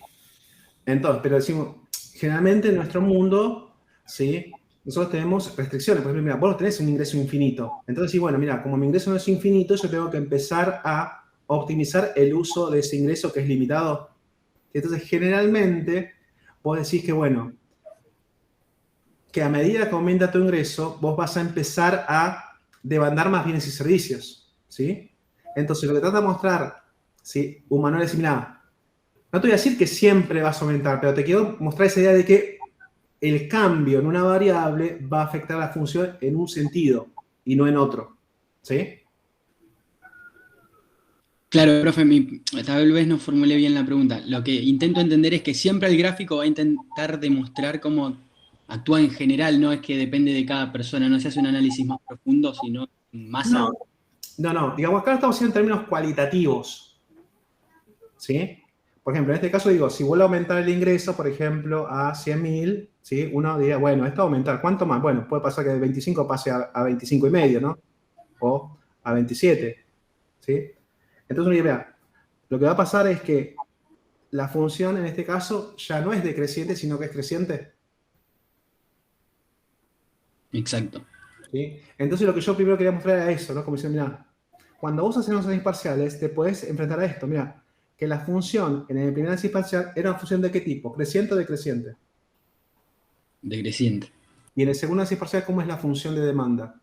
Entonces, pero decimos, generalmente en nuestro mundo, ¿sí? Nosotros tenemos restricciones. Por ejemplo, mira, vos tenés un ingreso infinito. Entonces, sí, bueno, mira, como mi ingreso no es infinito, yo tengo que empezar a optimizar el uso de ese ingreso que es limitado. Entonces, generalmente, vos decís que, bueno, que a medida que aumenta tu ingreso, vos vas a empezar a demandar más bienes y servicios, ¿sí? Entonces, lo que trata de mostrar, ¿sí? Un manual es similar. No te voy a decir que siempre vas a aumentar, pero te quiero mostrar esa idea de que el cambio en una variable va a afectar a la función en un sentido y no en otro, ¿sí? Claro, profe, tal vez no formulé bien la pregunta. Lo que intento entender es que siempre el gráfico va a intentar demostrar cómo actúa en general, no es que depende de cada persona, no se hace un análisis más profundo, sino más... No. Digamos, acá estamos haciendo en términos cualitativos, ¿sí? Por ejemplo, en este caso digo, si vuelve a aumentar el ingreso, por ejemplo, a 100.000, ¿sí? Uno diría, bueno, esto va a aumentar. ¿Cuánto más? Bueno, puede pasar que de 25 pase a 25,5, ¿no? O a 27, ¿sí? Entonces uno diría, mira, lo que va a pasar es que la función en este caso ya no es decreciente, sino que es creciente. Exacto. ¿Sí? Entonces lo que yo primero quería mostrar era eso, ¿no? Como diciendo, mira, cuando vos haces análisis parciales, te podés enfrentar a esto. Mira, que la función en el primer análisis parcial era una función de qué tipo, creciente o decreciente. Decreciente. Y en el segundo análisis parcial, ¿cómo es la función de demanda?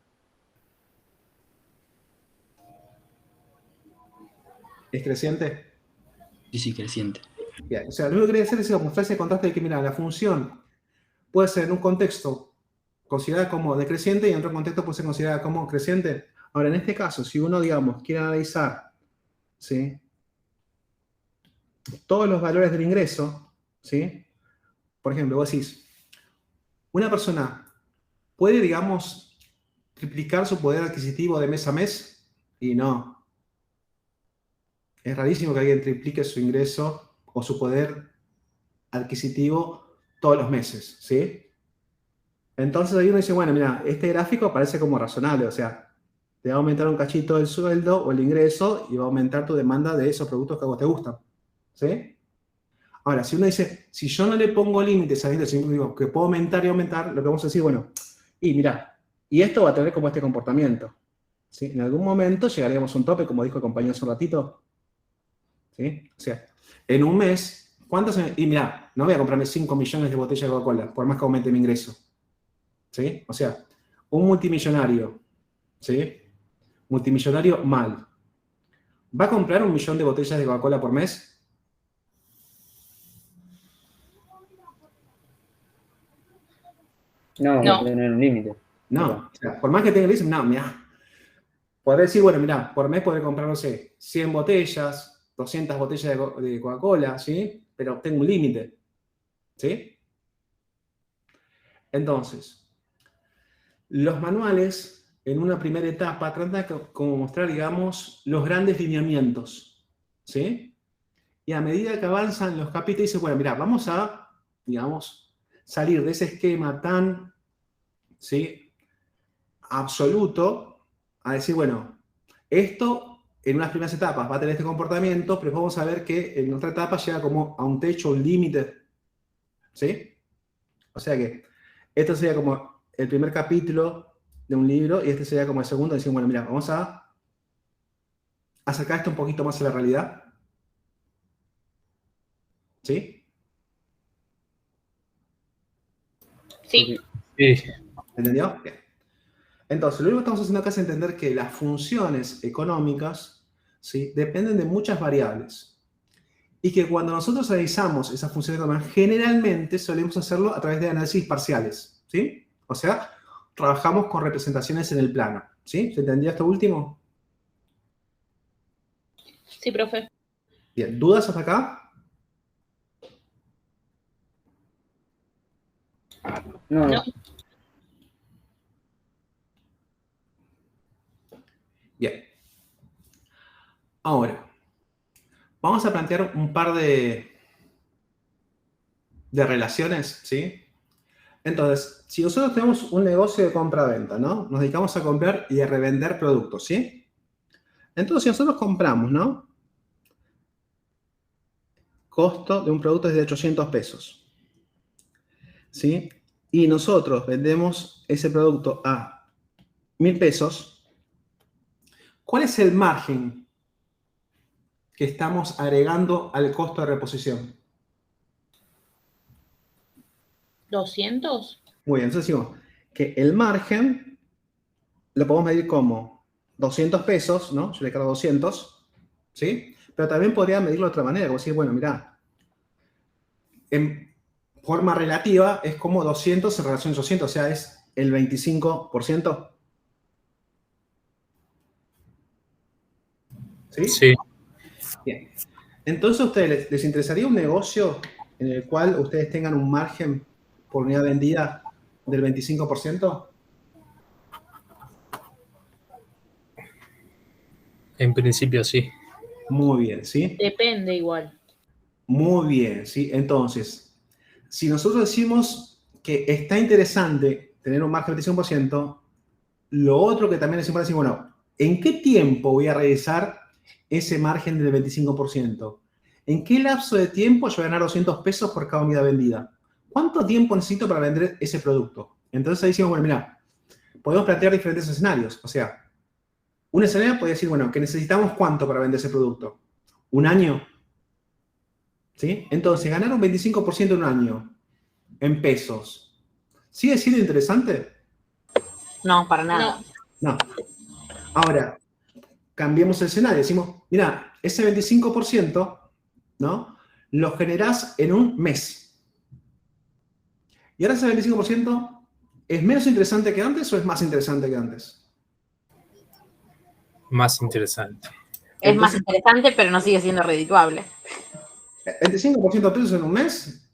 ¿Es creciente? Sí, creciente. Bien, o sea, lo único que quería hacer es mostrar ese contraste de que, mira, la función puede ser en un contexto considerada como decreciente y en otro contexto puede ser considerada como creciente. Ahora, en este caso, si uno, digamos, quiere analizar, ¿sí?, todos los valores del ingreso, ¿sí? Por ejemplo, vos decís, una persona puede, digamos, triplicar su poder adquisitivo de mes a mes, y no. Es rarísimo que alguien triplique su ingreso o su poder adquisitivo todos los meses, ¿sí? Entonces ahí uno dice, bueno, mira, este gráfico parece como razonable, o sea, te va a aumentar un cachito el sueldo o el ingreso y va a aumentar tu demanda de esos productos que a vos te gustan, ¿sí? Ahora, si uno dice, si yo no le pongo límites a esto, si digo que puedo aumentar y aumentar, lo que vamos a decir, bueno, y mira, y esto va a tener como este comportamiento, ¿sí? En algún momento llegaríamos a un tope, como dijo el compañero hace un ratito, ¿sí? O sea, en un mes, ¿cuántas? Y mira, no voy a comprarme 5 millones de botellas de Coca-Cola, por más que aumente mi ingreso, ¿sí? O sea, un multimillonario, ¿sí? Multimillonario mal. ¿Va a comprar 1 millón de botellas de Coca-Cola por mes? No, No. va a tener un límite. No. O sea, por más que tenga el límite, no, mira. Podré decir, bueno, mira, por mes podré comprar, no sé, 100 botellas, 200 botellas de Coca-Cola, ¿sí? Pero tengo un límite, ¿sí? Entonces, los manuales, en una primera etapa, tratan de como mostrar, digamos, los grandes lineamientos, ¿sí? Y a medida que avanzan los capítulos, dicen, bueno, mira, vamos a, digamos, salir de ese esquema tan, ¿sí?, absoluto, a decir, bueno, esto en unas primeras etapas va a tener este comportamiento, pero vamos a ver que en otra etapa llega como a un techo, un límite, ¿sí? O sea que esto sería como el primer capítulo de un libro y este sería como el segundo, decir, bueno, mira, vamos a acercar esto un poquito más a la realidad, ¿sí? Sí. Sí. ¿Entendió? Bien. Entonces, lo único que estamos haciendo acá es entender que las funciones económicas, ¿sí?, dependen de muchas variables. Y que cuando nosotros analizamos esas funciones económicas, generalmente solemos hacerlo a través de análisis parciales, ¿sí? O sea, trabajamos con representaciones en el plano, ¿sí? ¿Se entendió esto último? Sí, profe. Bien, ¿dudas hasta acá? No, No. Bien. Ahora, vamos a plantear un par de relaciones, ¿sí? Entonces, si nosotros tenemos un negocio de compra-venta, ¿no? Nos dedicamos a comprar y a revender productos, ¿sí? Entonces, si nosotros compramos, ¿no? Costo de un producto es de 800 pesos, ¿sí? Y nosotros vendemos ese producto a 1.000 pesos, ¿cuál es el margen que estamos agregando al costo de reposición? 200. Muy bien, entonces decimos que el margen lo podemos medir como 200 pesos, ¿no? Yo le cargo 200, ¿sí? Pero también podría medirlo de otra manera, como decir, bueno, mirá, en forma relativa es como 200 en relación a 800, o sea, es el 25%. ¿Sí? Sí. Bien. Entonces, ¿a ustedes les interesaría un negocio en el cual ustedes tengan un margen por unidad vendida del 25%? En principio sí. Muy bien, ¿sí? Depende igual. Muy bien, ¿sí? Entonces, si nosotros decimos que está interesante tener un margen del 25%, lo otro que también es importante es decir, bueno, ¿en qué tiempo voy a realizar ese margen del 25%? ¿En qué lapso de tiempo yo voy a ganar 200 pesos por cada unidad vendida? ¿Cuánto tiempo necesito para vender ese producto? Entonces ahí decimos, bueno, mira, podemos plantear diferentes escenarios. O sea, un escenario puede decir, bueno, que necesitamos ¿cuánto para vender ese producto? ¿Un año? ¿Sí? Entonces, ganar un 25% en un año, en pesos, ¿sigue siendo interesante? No, para nada. No. No. Ahora, cambiemos el escenario. Decimos, mira, ese 25%, ¿no? Lo generás en un mes. Y ahora ese 25%, ¿es menos interesante que antes o es más interesante que antes? Más interesante. Es más interesante, pero no sigue siendo redituable. 25% de pesos en un mes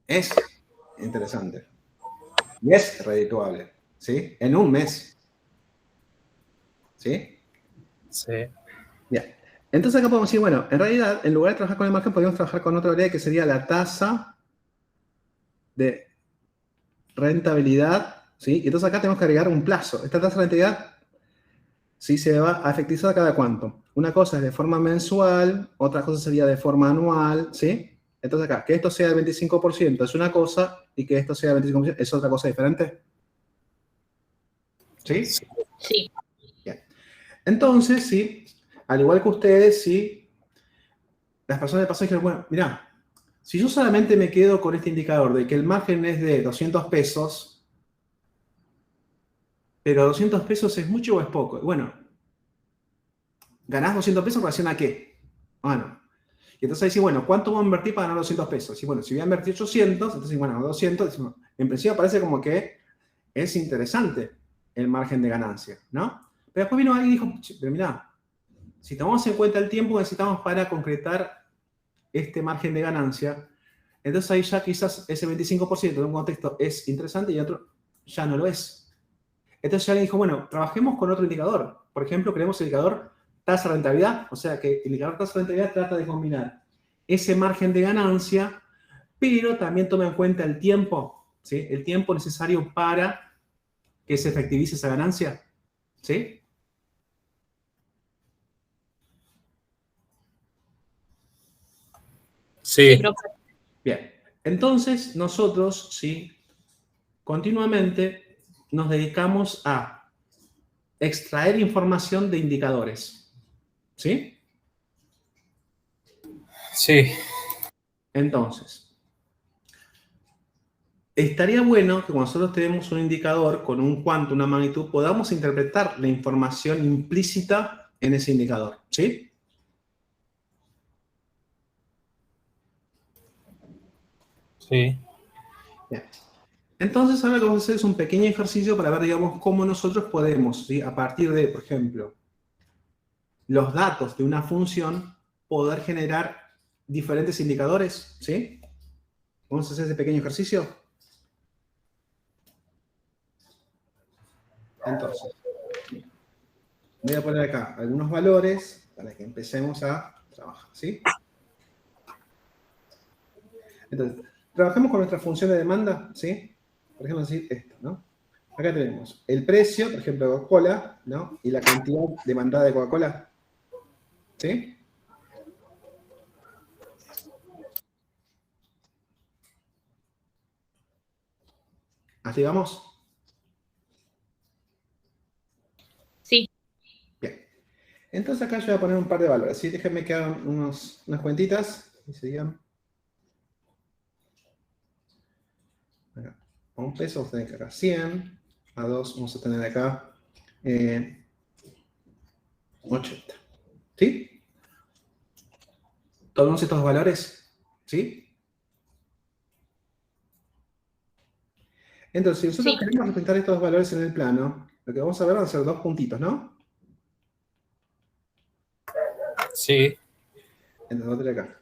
es interesante. Y es redituable, ¿sí? En un mes. ¿Sí? Sí. Bien. Entonces acá podemos decir, bueno, en realidad, en lugar de trabajar con el margen, podríamos trabajar con otra variable que sería la tasa de rentabilidad, ¿sí? Y entonces acá tenemos que agregar un plazo. Esta tasa de rentabilidad, ¿sí? Se va a efectivizar cada cuánto. Una cosa es de forma mensual, otra cosa sería de forma anual, ¿sí? Entonces acá, que esto sea el 25% es una cosa y que esto sea el 25% es otra cosa diferente. ¿Sí? Sí. Bien. Entonces, sí, al igual que ustedes, sí, las personas de paso dijeron, bueno, mirá, si yo solamente me quedo con este indicador de que el margen es de 200 pesos, pero 200 pesos es mucho o es poco. Bueno, ¿ganás 200 pesos en relación a qué? Bueno, y entonces dice, bueno, ¿cuánto voy a invertir para ganar 200 pesos? Y bueno, si voy a invertir 800, entonces, bueno, 200, decimos, en principio parece como que es interesante el margen de ganancia, ¿no? Pero después vino alguien y dijo, pero mirá, si tomamos en cuenta el tiempo que necesitamos para concretar este margen de ganancia, entonces ahí ya quizás ese 25% en un contexto es interesante y en otro ya no lo es. Entonces alguien dijo, bueno, trabajemos con otro indicador. Por ejemplo, creemos el indicador tasa de rentabilidad, o sea que el indicador tasa de rentabilidad trata de combinar ese margen de ganancia, pero también toma en cuenta el tiempo, ¿sí? El tiempo necesario para que se efectivice esa ganancia, ¿sí? Sí. profe. Bien, entonces nosotros, ¿sí? Continuamente nos dedicamos a extraer información de indicadores, ¿sí? Sí. Entonces, estaría bueno que cuando nosotros tenemos un indicador con un cuánto, una magnitud, podamos interpretar la información implícita en ese indicador, ¿sí? Sí. Bien. Entonces, ahora lo que vamos a hacer es un pequeño ejercicio para ver, digamos, cómo nosotros podemos, ¿sí? A partir de, por ejemplo, los datos de una función, poder generar diferentes indicadores, ¿sí? Vamos a hacer ese pequeño ejercicio. Entonces, voy a poner acá algunos valores para que empecemos a trabajar, ¿sí? Entonces, trabajemos con nuestra función de demanda, ¿sí? Por ejemplo, decir esto, ¿no? Acá tenemos el precio, por ejemplo, de Coca-Cola, ¿no? Y la cantidad demandada de Coca-Cola, ¿sí? ¿Así vamos? Sí. Bien. Entonces acá yo voy a poner un par de valores, ¿sí? Déjenme que hagan unas cuentitas. Y serían... Acá, a un peso vamos a tener acá 100. A 2 vamos a tener acá 80. ¿Sí? Tomamos estos valores, ¿sí? Entonces, si nosotros Sí. queremos representar estos valores en el plano, lo que vamos a ver van a ser dos puntitos, ¿no? Sí. Entonces vamos a tener acá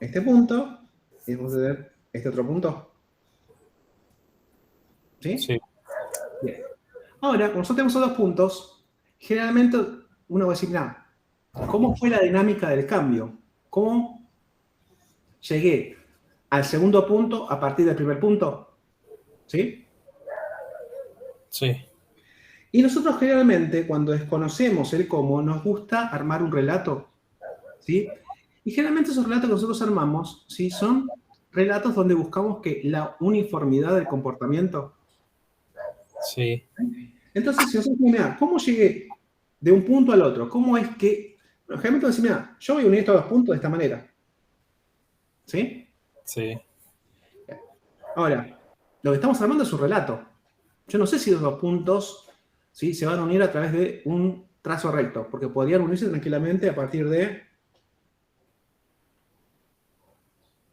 este punto y vamos a tener este otro punto. ¿Sí? Sí. Bien. Ahora, como nosotros tenemos esos dos puntos, generalmente uno va a decir, nada, ¿cómo fue la dinámica del cambio? ¿Cómo llegué al segundo punto a partir del primer punto? ¿Sí? Sí. Y nosotros generalmente, cuando desconocemos el cómo, nos gusta armar un relato, ¿sí? Y generalmente esos relatos que nosotros armamos, ¿sí? Son relatos donde buscamos que la uniformidad del comportamiento, Sí. Entonces, si nosotros, mira, ¿cómo llegué de un punto al otro? ¿Cómo es que... Bueno, generalmente decimos, mira, yo voy a unir estos dos puntos de esta manera. ¿Sí? Sí. Ahora, lo que estamos armando es un relato. Yo no sé si los dos puntos, ¿sí?, se van a unir a través de un trazo recto, porque podrían unirse tranquilamente a partir de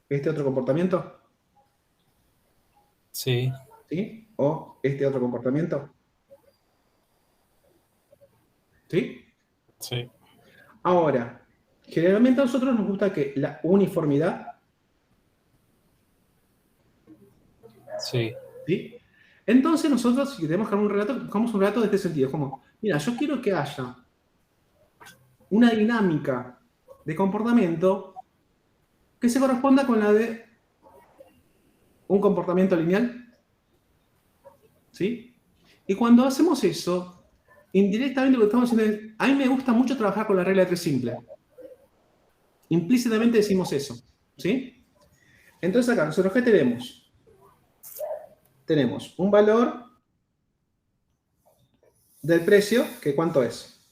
este otro comportamiento, Sí. ¿sí? O este otro comportamiento, ¿sí? Sí. Ahora, generalmente a nosotros nos gusta que la uniformidad, Sí. ¿sí? Entonces nosotros, si tenemos que armar un relato, buscamos un relato de este sentido. Es como, mira, yo quiero que haya una dinámica de comportamiento que se corresponda con la de un comportamiento lineal, ¿sí? Y cuando hacemos eso, indirectamente lo que estamos diciendo es, a mí me gusta mucho trabajar con la regla de 3 simple. Implícitamente decimos eso, ¿sí? Entonces acá, nosotros ¿qué tenemos? Tenemos un valor del precio, que ¿cuánto es?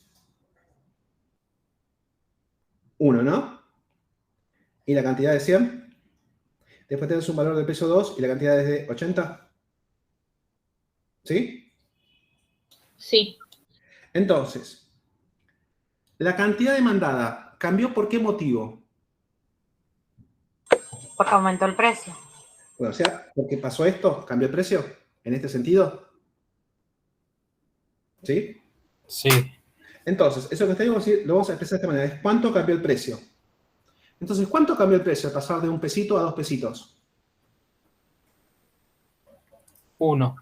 1, ¿no? Y la cantidad de 100. Después tenemos un valor del precio 2 y la cantidad es de 80. ¿Sí? Sí. Entonces, la cantidad demandada cambió ¿por qué motivo? Porque aumentó el precio. Bueno, o sea, ¿por qué pasó esto? ¿Cambió el precio? ¿En este sentido? ¿Sí? Sí. Entonces, eso que tenemos que decir, lo vamos a expresar de esta manera, es ¿cuánto cambió el precio? Entonces, ¿cuánto cambió el precio al pasar de un pesito a 2 pesitos? 1.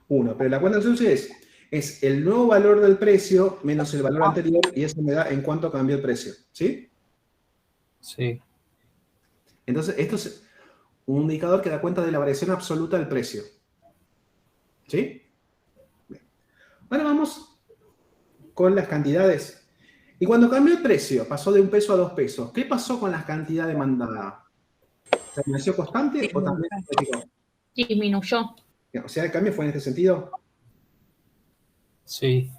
1. Pero la cuenta entonces es el nuevo valor del precio menos el valor anterior y eso me da en cuánto cambió el precio. ¿Sí? Sí. Entonces, esto es un indicador que da cuenta de la variación absoluta del precio. ¿Sí? Bien. Ahora vamos con las cantidades. Y cuando cambió el precio, pasó de 1 peso a 2 pesos, ¿qué pasó con la cantidad demandada? ¿Permaneció constante o también aumentó? Disminuyó. O sea, el cambio fue en este sentido. Sí.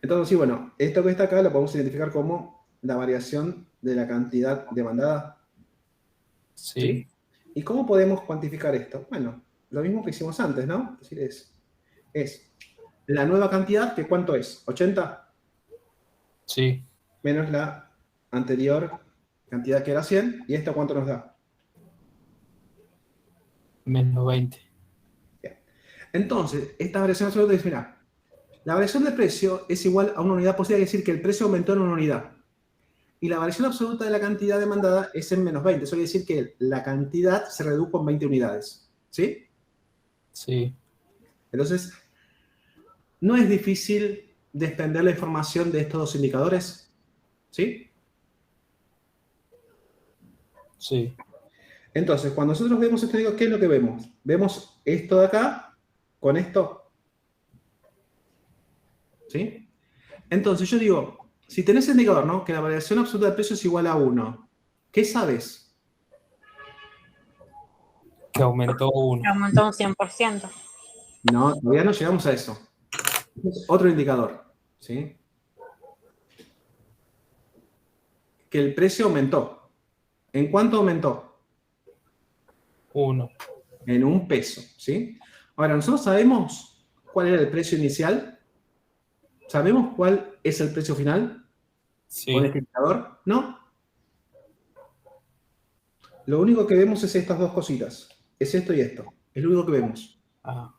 Entonces, sí, bueno, esto que está acá lo podemos identificar como la variación de la cantidad demandada. Sí. ¿Y cómo podemos cuantificar esto? Bueno, lo mismo que hicimos antes, ¿no? Es decir, es la nueva cantidad, que ¿cuánto es? 80 Sí. menos la anterior cantidad que era 100. ¿Y esto cuánto nos da? Menos 20. Bien. Entonces, esta variación absoluta es, mira, la variación de precio es igual a una unidad positiva, es decir, que el precio aumentó en una unidad. Y la variación absoluta de la cantidad demandada es en menos 20. Eso quiere decir que la cantidad se redujo en 20 unidades. ¿Sí? Sí. Entonces, no es difícil desprender la información de estos dos indicadores. ¿Sí? Sí. Entonces, cuando nosotros vemos esto, digo, ¿qué es lo que vemos? Vemos esto de acá con esto. ¿Sí? Entonces, yo digo, si tenés el indicador, ¿no?, que la variación absoluta del precio es igual a 1, ¿qué sabes? Que aumentó 1. Aumentó un 100%. No, todavía no llegamos a eso. Es otro indicador, ¿sí? Que el precio aumentó. ¿En cuánto aumentó? 1. En 1 peso, ¿sí? Ahora, ¿nosotros sabemos cuál era el precio inicial? ¿Sabemos cuál es el precio final Sí. con este indicador? ¿No? Lo único que vemos es estas dos cositas. Es esto y esto. Es lo único que vemos. Ah.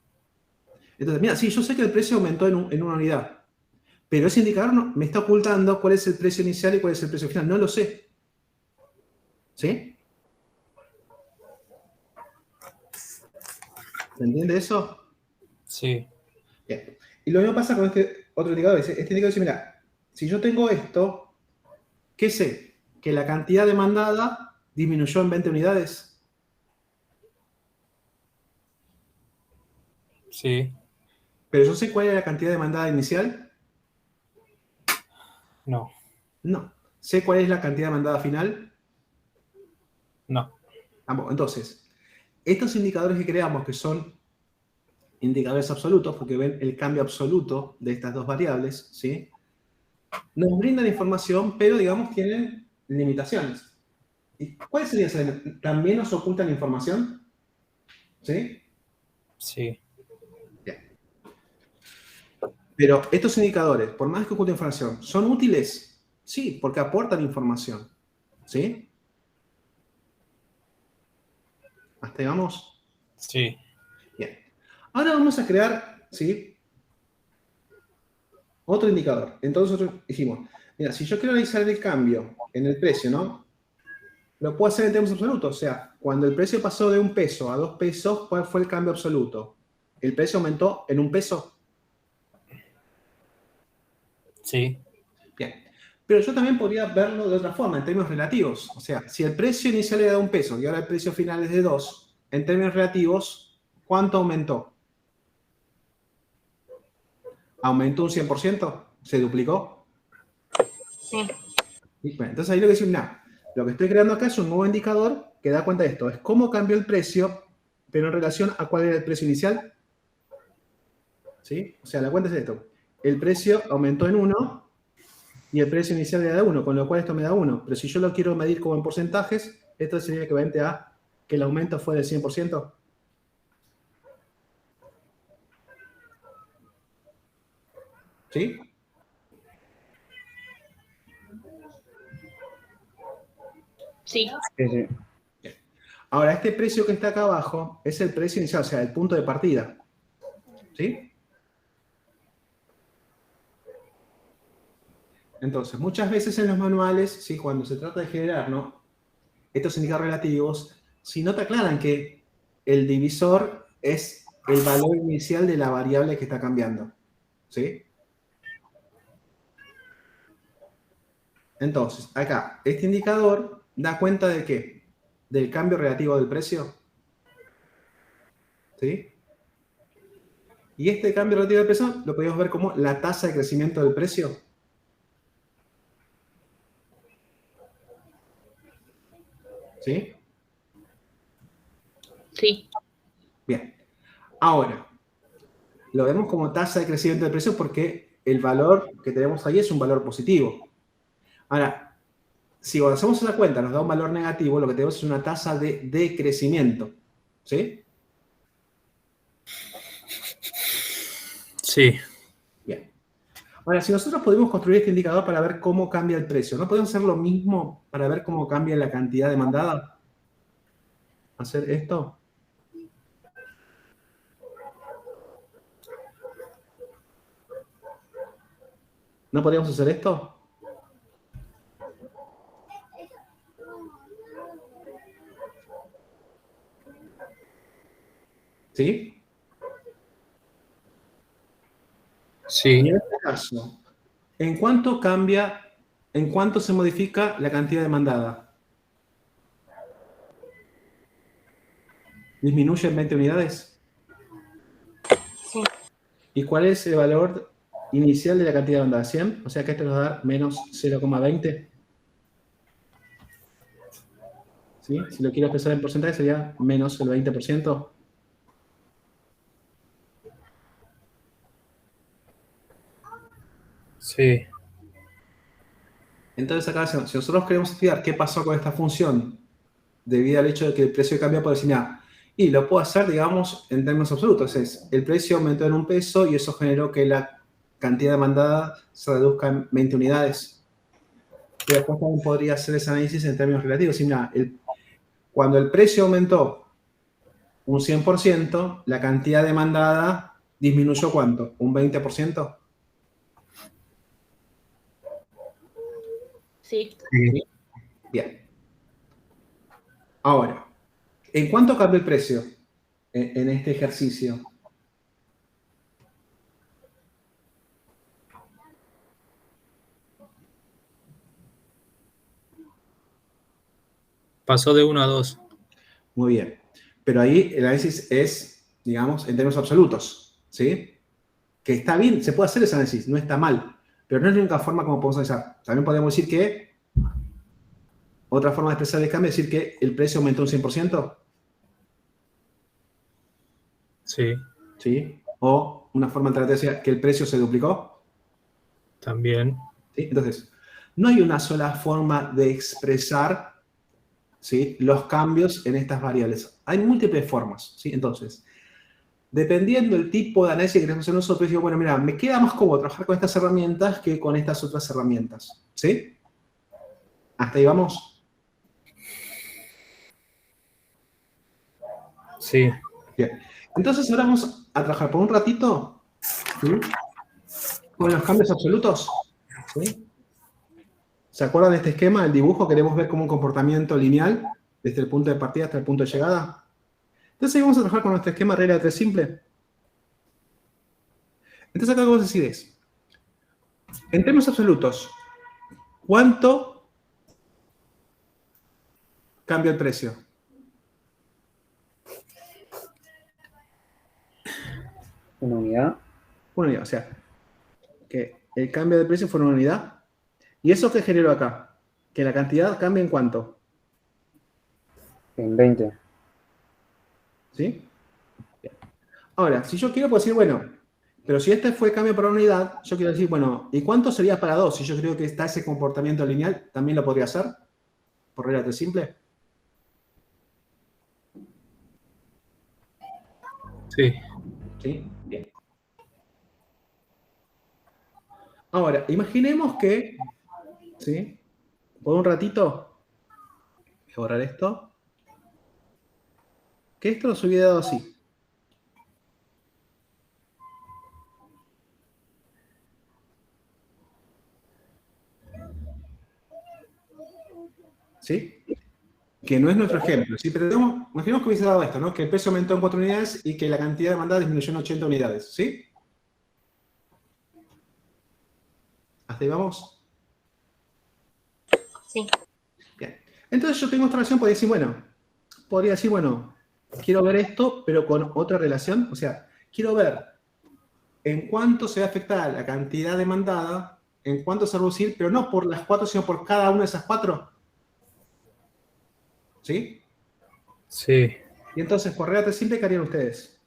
Entonces, mira, sí, yo sé que el precio aumentó en una unidad, pero ese indicador me está ocultando cuál es el precio inicial y cuál es el precio final. No lo sé. ¿Sí? ¿Se entiende eso? Sí. Bien. Y lo mismo pasa con este otro indicador. Este indicador dice, mira, si yo tengo esto, ¿qué sé? Que la cantidad demandada disminuyó en 20 unidades. Sí. Pero yo sé cuál era la cantidad demandada inicial. No. No. ¿Sé cuál es la cantidad demandada final? No. Entonces, estos indicadores que creamos, que son indicadores absolutos, porque ven el cambio absoluto de estas dos variables, ¿sí? Nos brindan información, pero, digamos, tienen limitaciones. ¿Y cuáles serían esas? ¿También nos ocultan información? ¿Sí? Sí. Bien. Pero estos indicadores, por más que oculten información, ¿son útiles? Sí, porque aportan información. ¿Sí? ¿Hasta ahí vamos? Sí. Bien. Ahora vamos a crear, ¿sí?, otro indicador. Entonces nosotros dijimos, mira, si yo quiero analizar el cambio en el precio, ¿no? Lo puedo hacer en términos absolutos. O sea, cuando el precio pasó de 1 peso a 2 pesos, ¿cuál fue el cambio absoluto? ¿El precio aumentó en 1 peso? Sí. Bien. Pero yo también podría verlo de otra forma, en términos relativos. O sea, si el precio inicial era de 1 peso y ahora el precio final es de 2, en términos relativos, ¿cuánto aumentó? ¿Aumentó un 100%? ¿Se duplicó? Sí. Y, bueno, entonces ahí lo que decimos, mira, lo que estoy creando acá es un nuevo indicador que da cuenta de esto. Es cómo cambió el precio, pero en relación a cuál era el precio inicial. ¿Sí? O sea, la cuenta es esto. El precio aumentó en 1 y el precio inicial era de 1, con lo cual esto me da 1. Pero si yo lo quiero medir como en porcentajes, esto sería equivalente a que el aumento fue del 100%. ¿Sí? Sí, Sí, sí. Ahora, este precio que está acá abajo es el precio inicial, o sea, el punto de partida. ¿Sí? Entonces, muchas veces en los manuales, ¿sí?, cuando se trata de generar, ¿no?, estos indicadores relativos, si no te aclaran que el divisor es el valor inicial de la variable que está cambiando. ¿Sí? Entonces, acá, este indicador da cuenta de ¿qué? Del cambio relativo del precio. ¿Sí? Y este cambio relativo del precio lo podemos ver como la tasa de crecimiento del precio. ¿Sí? sí, Bien. Ahora, lo vemos como tasa de crecimiento del precio porque el valor que tenemos ahí es un valor positivo. Ahora, si cuando hacemos esa cuenta nos da un valor negativo, lo que tenemos es una tasa de decrecimiento. ¿Sí? Sí. Bien. Ahora, si nosotros podemos construir este indicador para ver cómo cambia el precio, ¿no podemos hacer lo mismo para ver cómo cambia la cantidad demandada? ¿Hacer esto? ¿No podríamos hacer esto? ¿Sí? Sí. Y en este caso, ¿en cuánto cambia, en cuánto se modifica la cantidad demandada? ¿Disminuye en 20 unidades? Sí. ¿Y cuál es el valor inicial de la cantidad demandada? 100, o sea que esto nos da menos 0,20. ¿Sí? Si lo quiero expresar en porcentaje sería menos el 20%. Sí. Entonces acá, si nosotros queremos estudiar qué pasó con esta función debido al hecho de que el precio cambia por decir, mira, y lo puedo hacer, digamos, en términos absolutos. Es, el precio aumentó en 1 peso y eso generó que la cantidad demandada se reduzca en 20 unidades. Pero después también podría hacer ese análisis en términos relativos. Y mira, cuando el precio aumentó un 100%, la cantidad demandada disminuyó ¿cuánto? ¿Un 20%? sí, Sí. Bien. Ahora, ¿en cuánto cambia el precio en este ejercicio? Pasó de 1 a 2. Muy bien. Pero ahí el análisis es, digamos, en términos absolutos, ¿sí? Que está bien, se puede hacer ese análisis, no está mal, pero no es la única forma como podemos analizar. También podemos decir que, otra forma de expresar el cambio es decir que el precio aumentó un 100%. Sí. ¿sí? O una forma alternativa sería que el precio se duplicó. También. ¿Sí? Entonces, no hay una sola forma de expresar, ¿sí?, los cambios en estas variables. Hay múltiples formas, ¿sí? Entonces, dependiendo del tipo de análisis que queremos hacer nosotros, digo, bueno, mira, me queda más cómodo trabajar con estas herramientas que con estas otras herramientas, ¿sí? ¿Hasta ahí vamos? Sí. Bien. Entonces ahora vamos a trabajar por un ratito, ¿sí?, con los cambios absolutos, ¿sí? ¿Se acuerdan de este esquema, el dibujo? Queremos ver como un comportamiento lineal desde el punto de partida hasta el punto de llegada. Entonces ahí vamos a trabajar con nuestro esquema regla de 3 simple. Entonces acá lo que vamos a decir es, en términos absolutos, ¿cuánto cambia el precio? Una unidad. Una unidad, o sea, que el cambio de precio fue una unidad. ¿Y eso qué generó acá? Que la cantidad cambie en cuánto, En 20. ¿sí? Bien. Ahora, si yo quiero, puedo decir, bueno, pero si este fue el cambio por unidad, yo quiero decir, bueno, ¿y cuánto sería para 2? Si yo creo que está ese comportamiento lineal, ¿también lo podría hacer? Por regla de 3 simple. Sí. ¿Sí? Bien. Ahora, imaginemos que, ¿sí?, por un ratito, voy a borrar esto, que esto nos hubiera dado así. ¿Sí? Que no es nuestro ejemplo, ¿sí? Pero imaginemos que hubiese dado esto, ¿no? Que el precio aumentó en 4 unidades y que la cantidad demandada disminuyó en 80 unidades, ¿sí? ¿Hasta ahí vamos? Sí. Bien. Entonces yo tengo esta relación, podría decir, bueno, quiero ver esto, pero con otra relación. O sea, quiero ver en cuánto se va a afectar la cantidad demandada, en cuánto se va a reducir, pero no por las 4, sino por cada una de esas 4. ¿Sí? Sí. Y entonces, por regla 3 simple, ¿qué harían ustedes?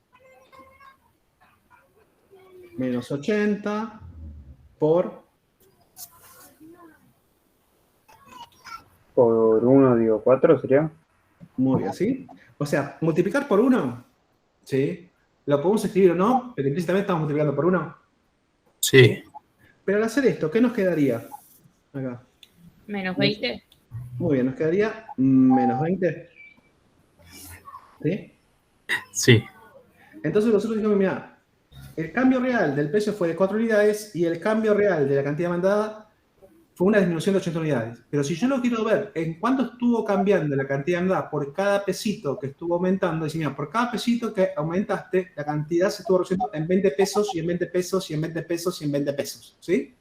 Menos 80 por... Por 1, digo, 4 sería. Muy bien, ¿sí? O sea, multiplicar por 1, ¿sí? Lo podemos escribir o no, pero implícitamente estamos multiplicando por 1. Sí. Pero al hacer esto, ¿qué nos quedaría? Acá. Menos 20. Muy bien, nos quedaría menos 20. ¿Sí? Sí. Entonces nosotros dijimos, mira, el cambio real del precio fue de 4 unidades y el cambio real de la cantidad mandada fue una disminución de 80 unidades. Pero si yo lo quiero ver en cuánto estuvo cambiando la cantidad mandada por cada pesito que estuvo aumentando, decir, mira, por cada pesito que aumentaste, la cantidad se estuvo reduciendo en 20 pesos y en 20 pesos y en 20 pesos y en 20 pesos. ¿Sí?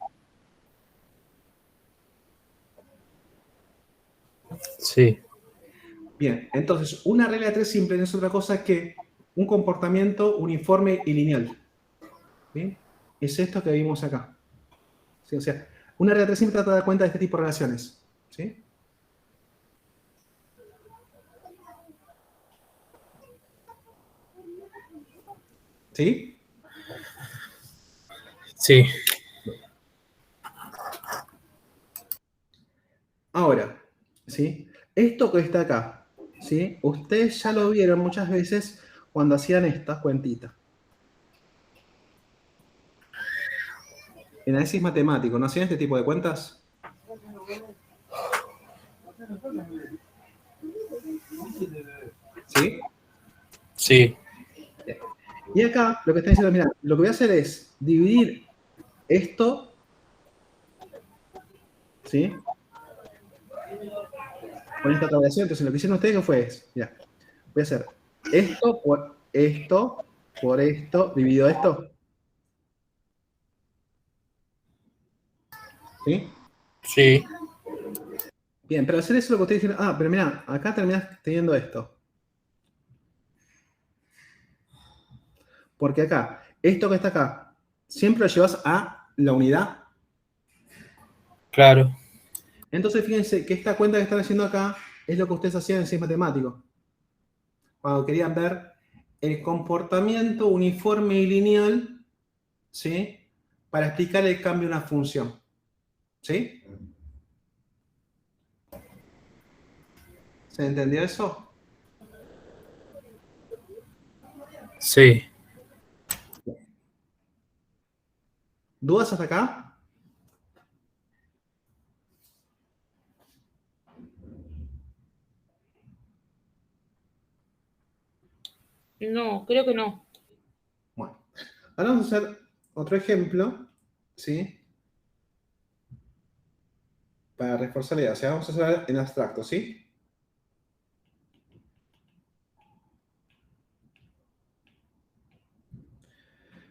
Sí. Bien, entonces, una regla de 3 simple no es otra cosa que un comportamiento uniforme y lineal. ¿Bien? Es esto que vimos acá. ¿Sí? O sea, una regla de 3 simple trata de dar cuenta de este tipo de relaciones. ¿Sí? ¿Sí? Sí. Ahora, ¿sí? Esto que está acá, ¿sí? Ustedes ya lo vieron muchas veces cuando hacían esta cuentita. En análisis matemático, ¿no hacían este tipo de cuentas? ¿Sí? Sí. Y acá lo que están diciendo, mira, lo que voy a hacer es dividir esto, ¿sí?, con esta tabulación. Entonces lo que hicieron ustedes, ¿qué fue? Mira, voy a hacer esto por esto, dividido esto. ¿Sí? Sí. Bien, pero hacer eso lo que ustedes dicen, pero mira, acá terminás teniendo esto. Porque acá, esto que está acá, siempre lo llevas a la unidad. Claro. Entonces fíjense que esta cuenta que están haciendo acá es lo que ustedes hacían en 6 matemático. Cuando querían ver el comportamiento uniforme y lineal, ¿sí? Para explicar el cambio de una función. ¿Sí? ¿Se entendió eso? Sí. ¿Dudas hasta acá? No, creo que no. Bueno, ahora vamos a hacer otro ejemplo, ¿sí? Para reforzar la idea. O sea, vamos a hacer en abstracto, ¿sí?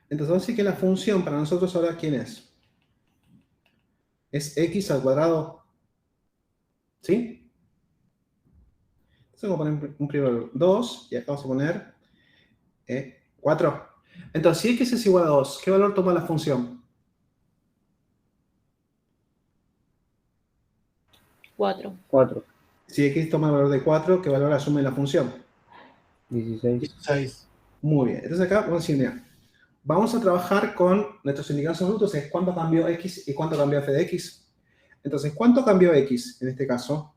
Entonces, vamos a decir que la función para nosotros ahora, ¿quién es? Es x al cuadrado, ¿sí? Entonces vamos a poner un primero 2 y acá vamos a poner 4. Entonces, si x es igual a 2, ¿qué valor toma la función? 4. 4, Si x toma el valor de 4, ¿qué valor asume la función? 16. 16. Muy bien. Entonces acá vamos a decir, mira, vamos a trabajar con nuestros indicadores absolutos, es cuánto cambió x y cuánto cambió f de x. Entonces, ¿cuánto cambió x en este caso?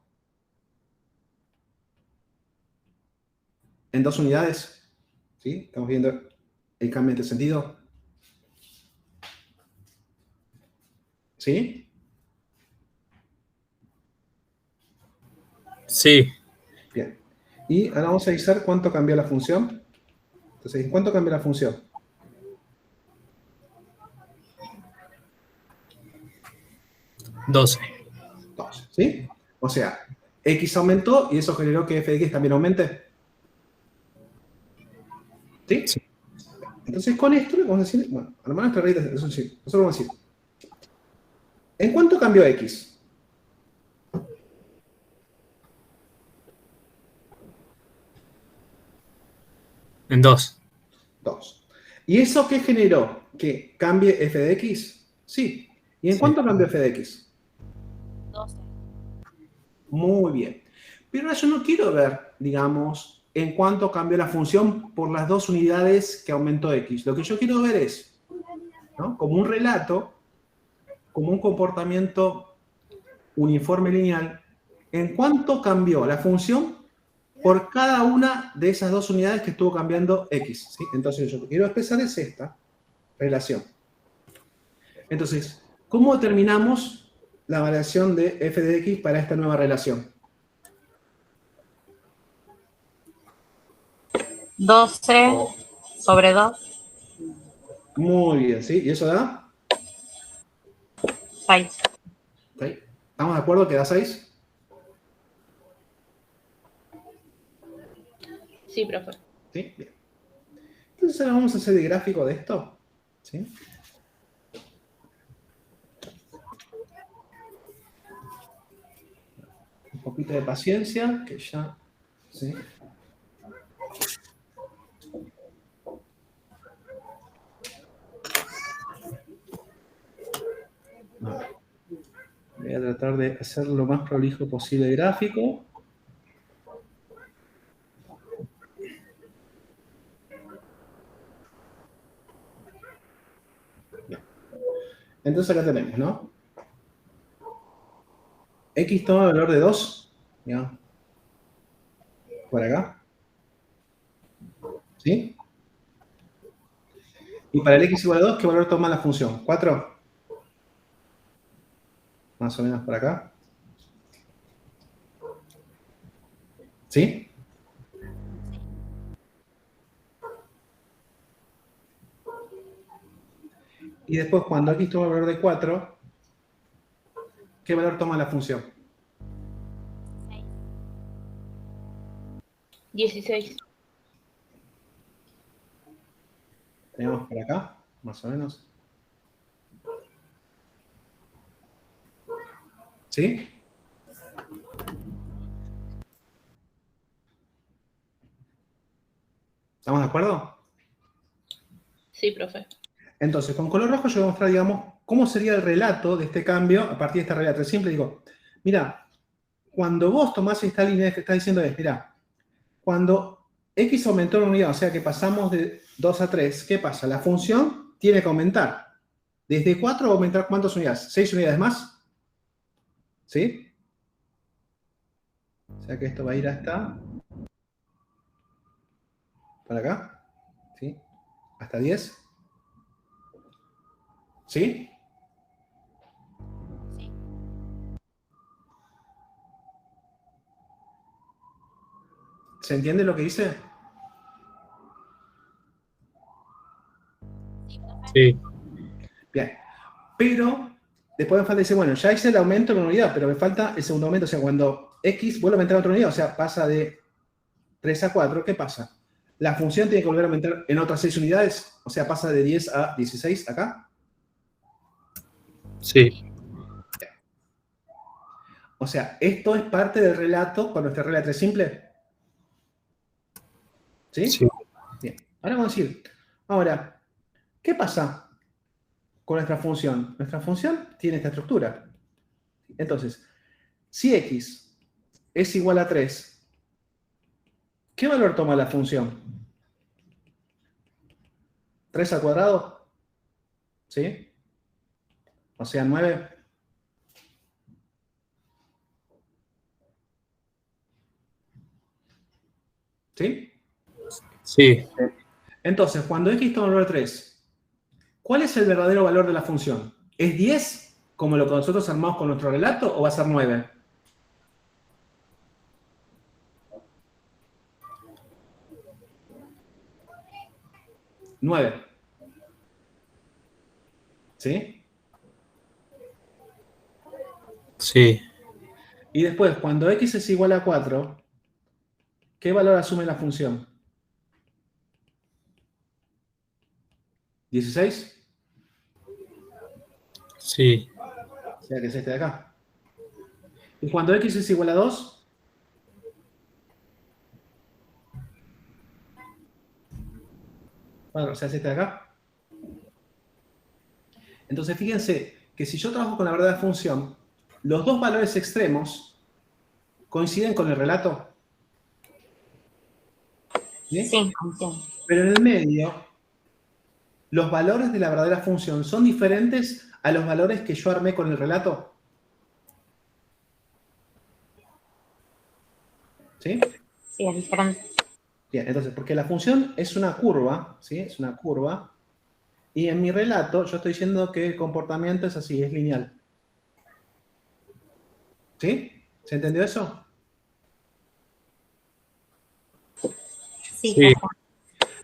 En 2 unidades. ¿Sí? Estamos viendo el cambio de sentido. ¿Sí? Sí. Bien. Y ahora vamos a revisar cuánto cambió la función. Entonces, ¿en cuánto cambió la función? 12. 12. ¿Sí? O sea, x aumentó y eso generó que f de x también aumente. ¿Sí? Sí. Entonces, con esto le vamos a decir, bueno, armar nuestra raíz, eso sí, nosotros vamos a decir, ¿en cuánto cambió x? En 2. 2. ¿Y eso qué generó? ¿Que cambie f de x? Sí. ¿Y en Sí. cuánto cambió f de x? 12. Muy bien. Pero ahora yo no quiero ver, digamos, en cuánto cambió la función por las 2 unidades que aumentó x. Lo que yo quiero ver es, ¿no? Como un relato, como un comportamiento uniforme lineal, en cuánto cambió la función por cada una de esas 2 unidades que estuvo cambiando x. ¿Sí? Entonces, yo lo que quiero expresar es esta relación. Entonces, ¿cómo determinamos la variación de f de x para esta nueva relación? 12 sobre 2, Muy bien, ¿sí? ¿Y eso da? 6. ¿Sí? ¿Estamos de acuerdo que da 6? Sí, profe. ¿Sí? Bien. Entonces ahora vamos a hacer el gráfico de esto. ¿Sí? Un poquito de paciencia, que ya... ¿sí? Voy a tratar de hacer lo más prolijo posible el gráfico. Bien. Entonces acá tenemos, ¿no? X toma el valor de 2. ¿Ya? Por acá. ¿Sí? Y para el x igual a 2, ¿qué valor toma la función? 4. Más o menos por acá. ¿Sí? Y después, cuando x toma el valor de 4, ¿qué valor toma la función? 16. Tenemos por acá, más o menos. ¿Sí? ¿Estamos de acuerdo? Sí, profe. Entonces, con color rojo yo voy a mostrar, digamos, cómo sería el relato de este cambio a partir de esta relato. Siempre digo, mira, cuando vos tomás esta línea, que está diciendo es, mira, cuando X aumentó una unidad, o sea que pasamos de 2 a 3. ¿Qué pasa? La función tiene que aumentar. Desde 4 va a aumentar ¿cuántas unidades? 6 unidades más. ¿Sí? O sea que esto va a ir hasta... para acá. ¿Sí? Hasta 10. ¿Sí? ¿Se entiende lo que dice? Sí. Bien. Pero después me falta decir, bueno, ya hice el aumento de una unidad, pero me falta el segundo aumento. O sea, cuando X vuelve a aumentar otra unidad, o sea, pasa de 3 a 4, ¿qué pasa? La función tiene que volver a aumentar en otras 6 unidades, o sea, pasa de 10 a 16 acá. Sí. O sea, esto es parte del relato con nuestra regla 3 simple. ¿Sí? Sí. Bien. Ahora vamos a decir, ahora, ¿qué pasa con nuestra función? Nuestra función tiene esta estructura. Entonces, si X es igual a 3, ¿qué valor toma la función? ¿3 al cuadrado? ¿Sí? O sea, 9. ¿Sí? Sí. Entonces, cuando X toma el valor 3, ¿cuál es el verdadero valor de la función? ¿Es 10, como lo que nosotros armamos con nuestro relato, o va a ser 9? 9. ¿Sí? Sí. Y después, cuando X es igual a 4, ¿qué valor asume la función? ¿16? Sí. O sea que es este de acá. ¿Y cuando X es igual a 2? Bueno, o sea, es este de acá. Entonces, fíjense que si yo trabajo con la verdadera función, los dos valores extremos coinciden con el relato. ¿Sí? Sí, entiendo. Pero en el medio, los valores de la verdadera función son diferentes a los valores que yo armé con el relato. ¿Sí? Sí, es diferente. Bien, entonces, porque la función es una curva, ¿sí? Es una curva. Y en mi relato yo estoy diciendo que el comportamiento es así, es lineal. ¿Sí? ¿Se entendió eso? Sí, Sí.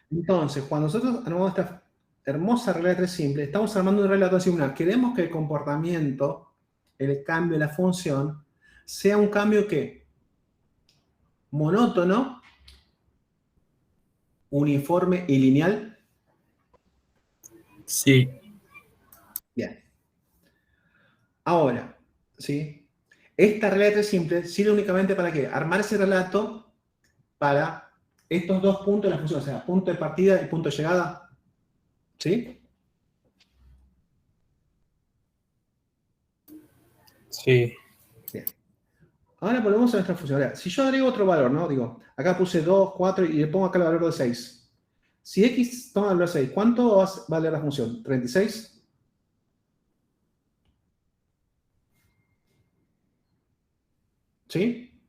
Entonces, cuando nosotros armamos esta hermosa regla de 3 simple, estamos armando un relato singular. Queremos que el comportamiento, el cambio de la función, sea un cambio que monótono, uniforme y lineal. Sí. Bien. Ahora, ¿sí? Esta regla de 3 simple sirve únicamente para ¿qué? Armar ese relato para estos dos puntos de la función, o sea, punto de partida y punto de llegada. ¿Sí? Sí. Bien. Ahora volvemos a nuestra función. Ahora, si yo agrego otro valor, ¿no? Digo, acá puse 2, 4 y le pongo acá el valor de 6. Si X toma el valor 6, ¿cuánto va a valer la función? ¿36? ¿Sí?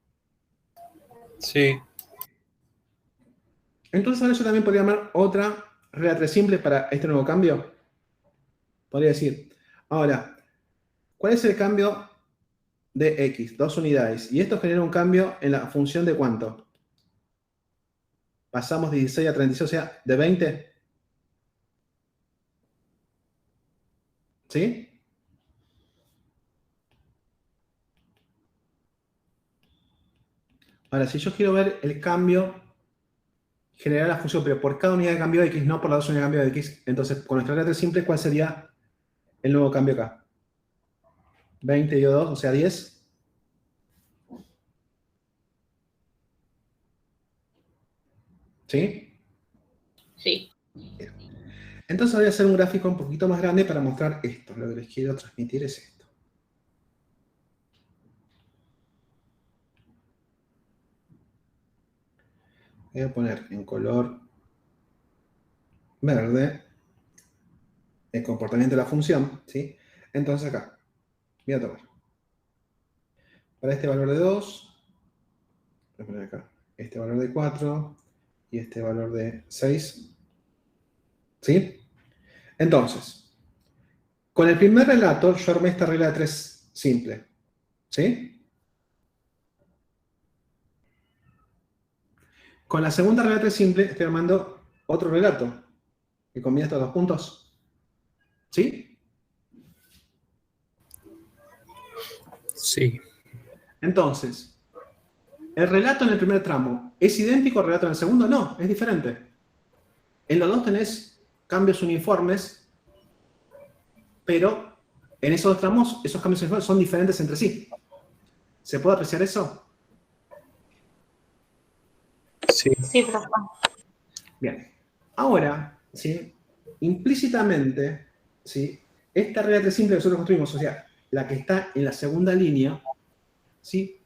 Sí. Entonces ahora yo también podría armar otra regla 3 simple para este nuevo cambio. Podría decir, ahora, ¿cuál es el cambio de X? 2 unidades. Y esto genera un cambio en la función de ¿cuánto? Pasamos de 16 a 36, o sea, de 20. ¿Sí? Ahora, si yo quiero ver el cambio generar la función, pero por cada unidad de cambio de X, no por las dos unidades de cambio de X, entonces con nuestra regla 3 simple, ¿cuál sería el nuevo cambio acá? 20 y 2, o sea, 10. ¿Sí? Sí. Entonces voy a hacer un gráfico un poquito más grande para mostrar esto. Lo que les quiero transmitir es esto. Voy a poner en color verde el comportamiento de la función, ¿sí? Entonces acá, voy a tomar. Para este valor de 2, voy a poner acá este valor de 4 y este valor de 6, ¿sí? Entonces, con el primer relato yo armé esta regla de 3 simple, ¿sí? Con la segunda regla de 3 simple estoy armando otro relato que combina estos dos puntos, ¿sí? Sí. Entonces, ¿el relato en el primer tramo es idéntico al relato en el segundo? No, es diferente. En los dos tenés cambios uniformes, pero en esos dos tramos, esos cambios uniformes son diferentes entre sí. ¿Se puede apreciar eso? Sí. Sí, profe. Bien. Ahora, ¿sí? Implícitamente, ¿sí? Esta regla de 3 simple que nosotros construimos, o sea, la que está en la segunda línea, ¿sí?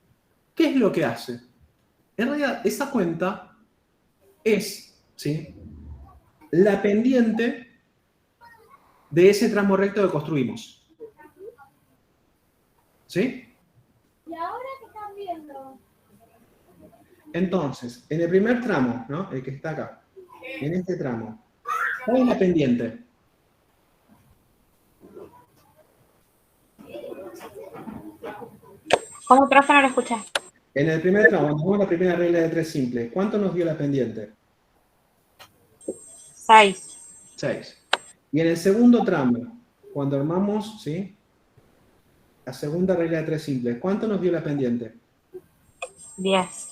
¿Qué es lo que hace? En realidad, esa cuenta es, ¿sí?, la pendiente de ese tramo recto que construimos. ¿Sí? ¿Y ahora qué están viendo? Entonces, en el primer tramo, ¿no? El que está acá, en este tramo, ¿cuál es la pendiente? ¿Cómo, profe? No lo escuché. En el primer tramo, cuando hacemos la primera regla de 3 simple, ¿cuánto nos dio la pendiente? 6. 6. Y en el segundo tramo, cuando armamos, ¿sí?, la segunda regla de 3 simple, ¿cuánto nos dio la pendiente? 10.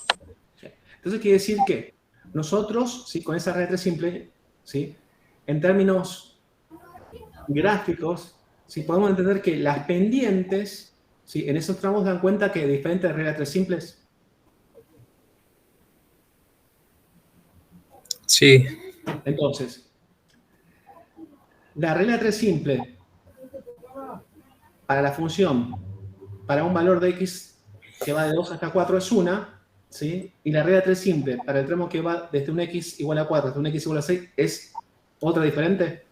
Entonces quiere decir que nosotros, ¿sí?, con esa regla de 3 simple, ¿sí?, en términos gráficos, ¿sí?, podemos entender que las pendientes, ¿sí?, en esos tramos dan cuenta que diferentes reglas de 3 simples. Sí. Entonces, la regla de 3 simple para la función, para un valor de x que va de 2 hasta 4 es una, ¿sí? Y la regla de 3 simple para el tramo que va desde un x igual a 4 hasta un x igual a 6 es otra diferente.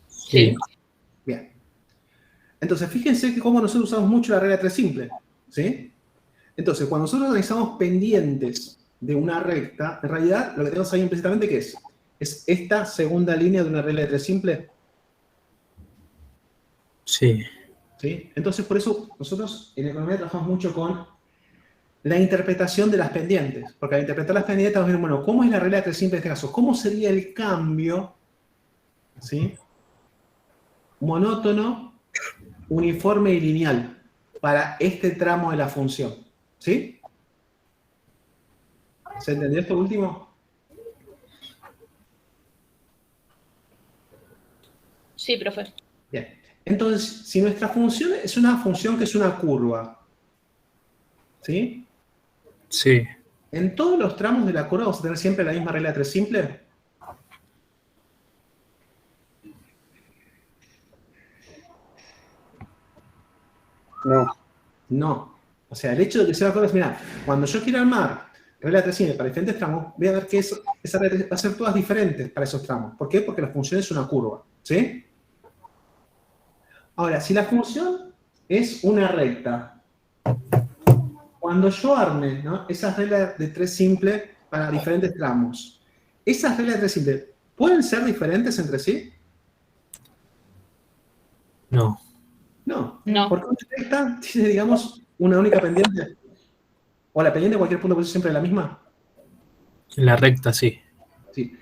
Sí. Bien. Entonces, fíjense que cómo nosotros usamos mucho la regla de 3 simple, ¿sí? Entonces, cuando nosotros analizamos pendientes de una recta, en realidad lo que tenemos ahí implícitamente, ¿qué es? Es esta segunda línea de una regla de 3 simple. Sí. ¿Sí? Entonces, por eso nosotros en economía trabajamos mucho con la interpretación de las pendientes. Porque al interpretar las pendientes, vamos a ver, bueno, ¿cómo es la regla de 3 simple en este caso? ¿Cómo sería el cambio, ¿sí?, monótono, uniforme y lineal para este tramo de la función? ¿Sí? ¿Se entendió esto último? Sí, profe. Bien. Entonces, si nuestra función es una función que es una curva, ¿sí?, Sí. en todos los tramos de la curva vamos a tener siempre la misma regla de 3 simple. No. No. O sea, el hecho de que sea una curva es, mira, cuando yo quiera armar regla de 3 simple para diferentes tramos, voy a ver que esa regla va a ser todas diferentes para esos tramos. ¿Por qué? Porque la función es una curva, ¿sí? Ahora, si la función es una recta, cuando yo arme, ¿no?, esas reglas de 3 simple para diferentes tramos, ¿esas reglas de 3 simple pueden ser diferentes entre sí? No. No. No. Porque una recta tiene, digamos, una única pendiente. O la pendiente de cualquier punto puede ser siempre la misma. En la recta, sí. Sí.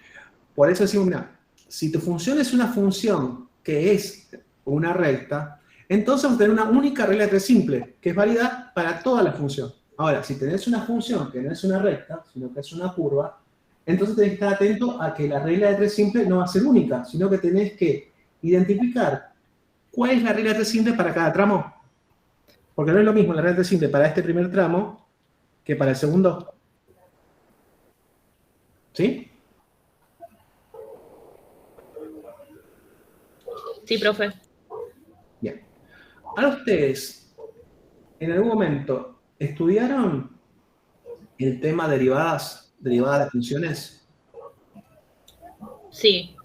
Por eso decimos, mira, si tu función es una función que es una recta, entonces vamos a tener una única regla de 3 simple, que es válida para toda la función. Ahora, si tenés una función que no es una recta, sino que es una curva, entonces tenés que estar atento a que la regla de 3 simple no va a ser única, sino que tenés que identificar cuál es la regla de 3 simple para cada tramo. Porque no es lo mismo la regla de 3 simple para este primer tramo que para el segundo. ¿Sí? Sí, profe. Bien. Ahora ustedes, en algún momento, ¿Estudiaron el tema derivadas de funciones? Sí.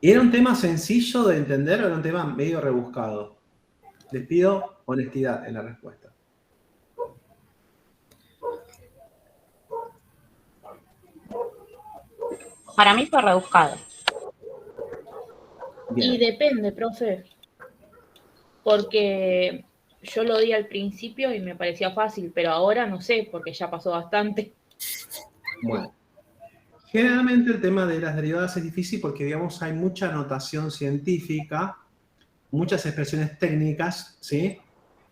¿Era un tema sencillo de entender o era un tema medio rebuscado? Les pido honestidad en la respuesta. Para mí fue rebuscado. Bien. Y depende, profe. Porque yo lo di al principio y me parecía fácil, pero ahora no sé, porque ya pasó bastante. Bueno. Generalmente el tema de las derivadas es difícil porque, digamos, hay mucha notación científica, muchas expresiones técnicas, ¿sí?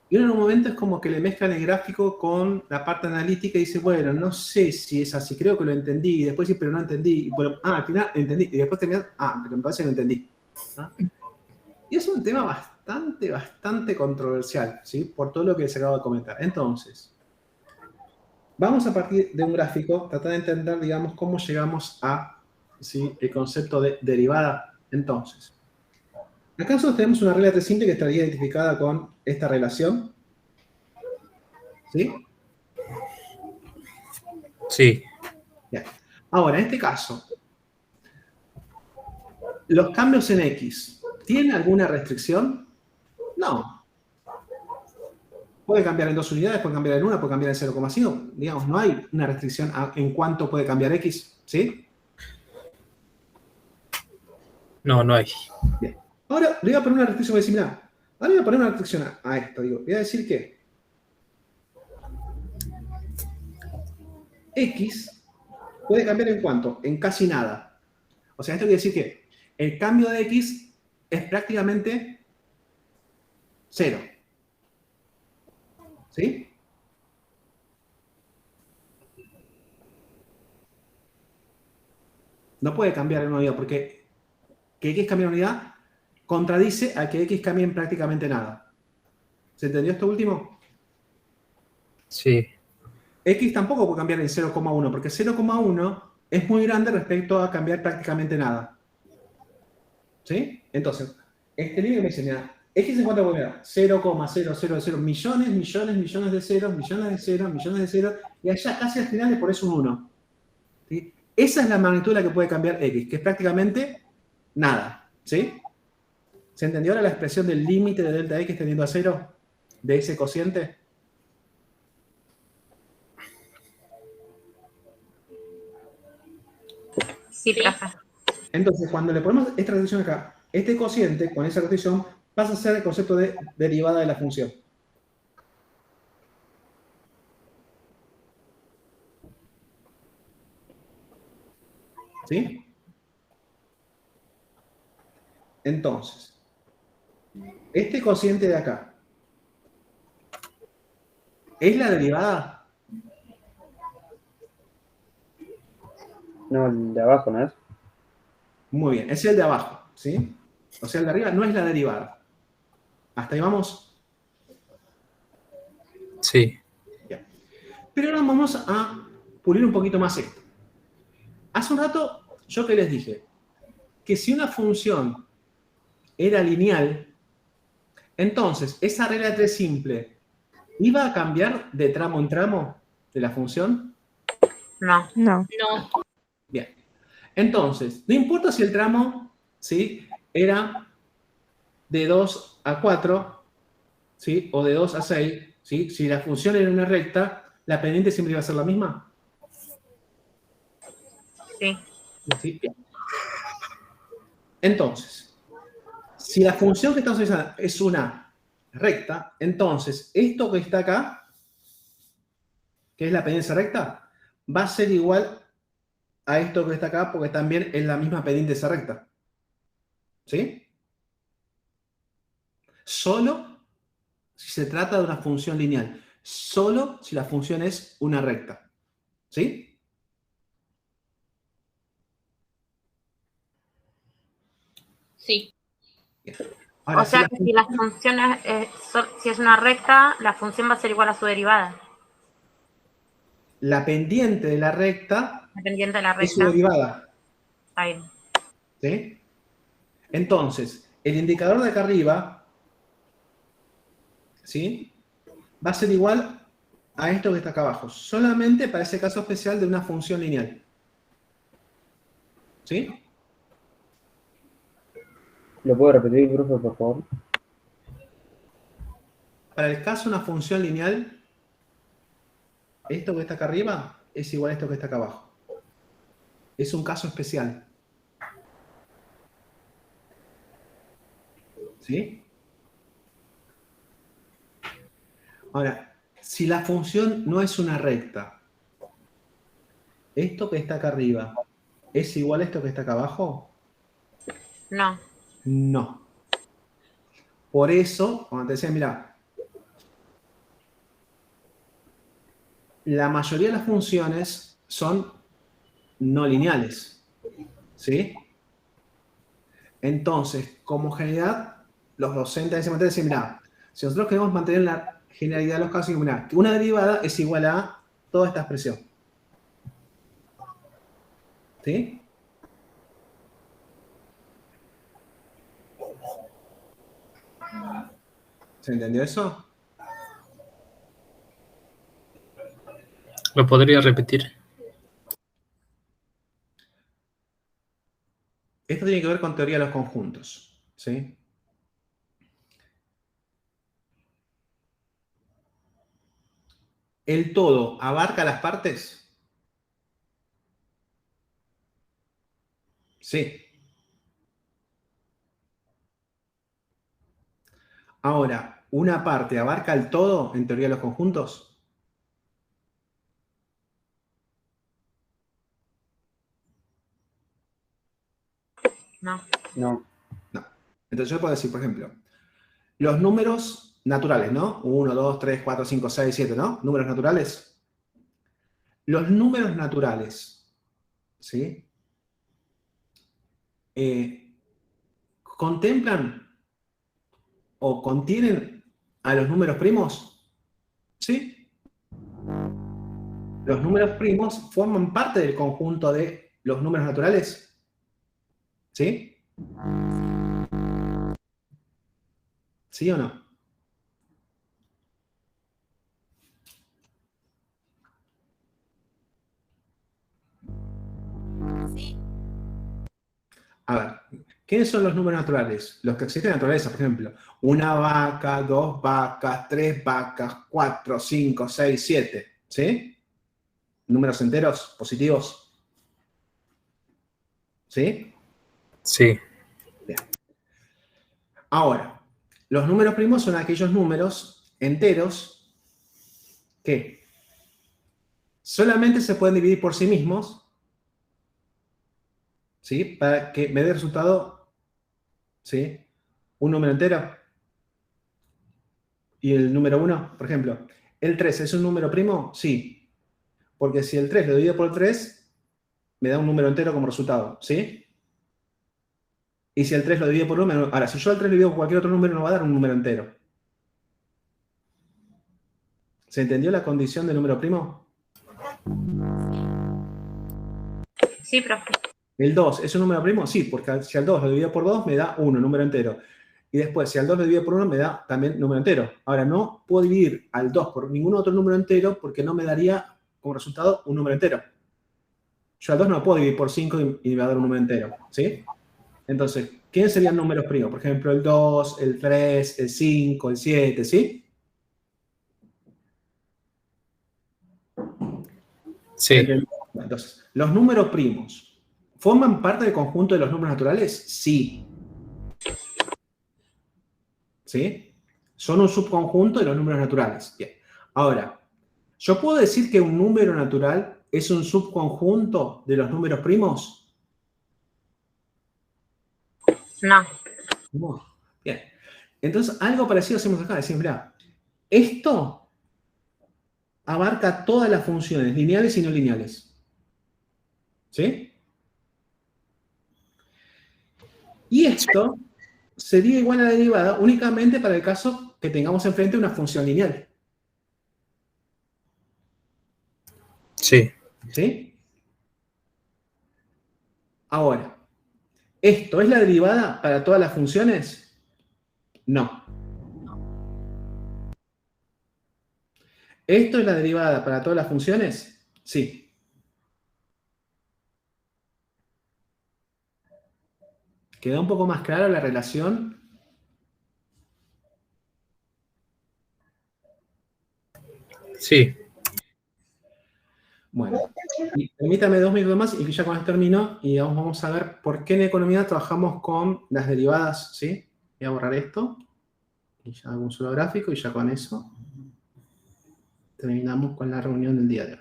Y uno en un momento es como que le mezclan el gráfico con la parte analítica y dice, bueno, no sé si es así, creo que lo entendí, y después sí, pero no entendí, y bueno, al final entendí, y después terminas, pero me parece que no entendí. ¿Ah? Y es un tema bastante controversial, ¿sí? Por todo lo que les acabo de comentar. Entonces, vamos a partir de un gráfico, tratar de entender, digamos, cómo llegamos a, ¿sí?, el concepto de derivada. Entonces, acá nosotros tenemos una regla 3 simple que estaría identificada con esta relación. ¿Sí? Sí. Bien. Ahora, en este caso, ¿los cambios en X tienen alguna restricción? No. Puede cambiar en 2 unidades, puede cambiar en 1, puede cambiar en 0,5. Digamos, no hay una restricción en cuánto puede cambiar X. ¿Sí? No, no hay. Bien. Ahora le voy a poner una restricción muy similar. Ahora le voy a poner una restricción a esto. Digo, voy a decir que X puede cambiar en cuánto? En casi nada. O sea, esto quiere decir que el cambio de X es prácticamente 0. ¿Sí? No puede cambiar en una unidad porque que X cambie en unidad contradice a que X cambie en prácticamente nada. ¿Se entendió esto último? Sí. X tampoco puede cambiar en 0,1 porque 0,1 es muy grande respecto a cambiar prácticamente nada. ¿Sí? Entonces, este límite me dice, mira, X en cuánto puede cambiar 0,000 millones de ceros, millones de ceros, y allá casi al final le pones un 1. ¿Sí? Esa es la magnitud de la que puede cambiar X, que es prácticamente nada. ¿Sí? ¿Se entendió ahora la expresión del límite de delta X tendiendo a 0 de ese cociente? Sí, profe. Entonces, cuando le ponemos esta restricción acá, este cociente con esa restricción pasa a ser el concepto de derivada de la función. ¿Sí? Entonces, este cociente de acá, ¿es la derivada? No, el de abajo, ¿no es? Muy bien, es el de abajo, ¿sí? O sea, el de arriba no es la derivada. ¿Hasta ahí vamos? Sí. Bien. Pero ahora vamos a pulir un poquito más esto. Hace un rato, yo que les dije, que si una función era lineal, entonces esa regla de 3 simple ¿iba a cambiar de tramo en tramo de la función? No. No. No. Bien. Entonces, no importa si el tramo, ¿sí?, era de 2 a 4, ¿sí?, o de 2 a 6, ¿sí? Si la función era una recta, ¿la pendiente siempre iba a ser la misma? Sí. ¿Sí? Bien. Entonces, si la función que estamos utilizando es una recta, entonces esto que está acá, que es la pendiente recta, va a ser igual a esto que está acá, porque también es la misma pendiente de esa recta. ¿Sí? Solo si se trata de una función lineal. Solo si la función es una recta. ¿Sí? Sí. Bien. O Ahora, sea que si la función si es una recta, la función va a ser igual a su derivada. la pendiente de la recta Dependiente de la es su recta. derivada. Está bien. ¿Sí? Entonces, el indicador de acá arriba, ¿sí?, va a ser igual a esto que está acá abajo, solamente para ese caso especial de una función lineal. ¿Sí? ¿Lo puedo repetir, profe, por favor? Para el caso de una función lineal, esto que está acá arriba es igual a esto que está acá abajo. Es un caso especial. ¿Sí? Ahora, si la función no es una recta, ¿esto que está acá arriba es igual a esto que está acá abajo? No. No. Por eso, cuando te decía, mira, la mayoría de las funciones son no lineales. ¿Sí? Entonces, como generalidad, los docentes de esa materia dicen, mira, si nosotros queremos mantener la generalidad de los casos, mira, que una derivada es igual a toda esta expresión. ¿Sí? ¿Se entendió eso? ¿Lo podría repetir? Esto tiene que ver con teoría de los conjuntos. ¿Sí? ¿El todo abarca las partes? Sí. Ahora, ¿una parte abarca el todo en teoría de los conjuntos? No. No. No. Entonces yo puedo decir, por ejemplo, los números naturales, ¿no? 1, 2, 3, 4, 5, 6, 7, ¿no? Números naturales. Los números naturales, ¿sí? ¿Contemplan o contienen a los números primos? ¿Sí? Los números primos forman parte del conjunto de los números naturales. ¿Sí? ¿Sí o no? Sí. A ver, ¿quiénes son los números naturales? Los que existen en la naturaleza, por ejemplo. Una vaca, 2 vacas, 3 vacas, 4, 5, 6, 7. ¿Sí? Números enteros, positivos. ¿Sí? Sí. Bien. Ahora, los números primos son aquellos números enteros que solamente se pueden dividir por sí mismos, ¿sí? Para que me dé resultado, ¿sí? Un número entero. Y el número 1, por ejemplo, ¿el 3 es un número primo? Sí. Porque si el 3 lo divido por 3, me da un número entero como resultado, ¿sí? Y si el 3 lo divido por 1, ahora, si yo al 3 lo divido por cualquier otro número, no va a dar un número entero. ¿Se entendió la condición del número primo? Sí, profe. ¿El 2 es un número primo? Sí, porque si al 2 lo divido por 2, me da 1, número entero. Y después, si al 2 lo divido por 1, me da también número entero. Ahora, no puedo dividir al 2 por ningún otro número entero porque no me daría como resultado un número entero. Yo al 2 no lo puedo dividir por 5 y me va a dar un número entero, ¿sí? Entonces, ¿quiénes serían números primos? Por ejemplo, el 2, el 3, el 5, el 7, ¿sí? Sí. Entonces, ¿los números primos forman parte del conjunto de los números naturales? Sí. ¿Sí? Son un subconjunto de los números naturales. Bien. Ahora, ¿yo puedo decir que un número natural es un subconjunto de los números primos? No. No. Bien. Entonces, algo parecido hacemos acá. Decimos, mira, esto abarca todas las funciones, lineales y no lineales. ¿Sí? Y esto sería igual a la derivada únicamente para el caso que tengamos enfrente una función lineal. Sí. ¿Sí? Ahora, ¿esto es la derivada para todas las funciones? No. ¿Esto es la derivada para todas las funciones? Sí. ¿Queda un poco más clara la relación? Sí. Bueno, y permítame 2 minutos más y ya con esto termino y vamos a ver por qué en economía trabajamos con las derivadas, ¿sí? Voy a borrar esto y ya hago un solo gráfico y ya con eso terminamos con la reunión del día de hoy.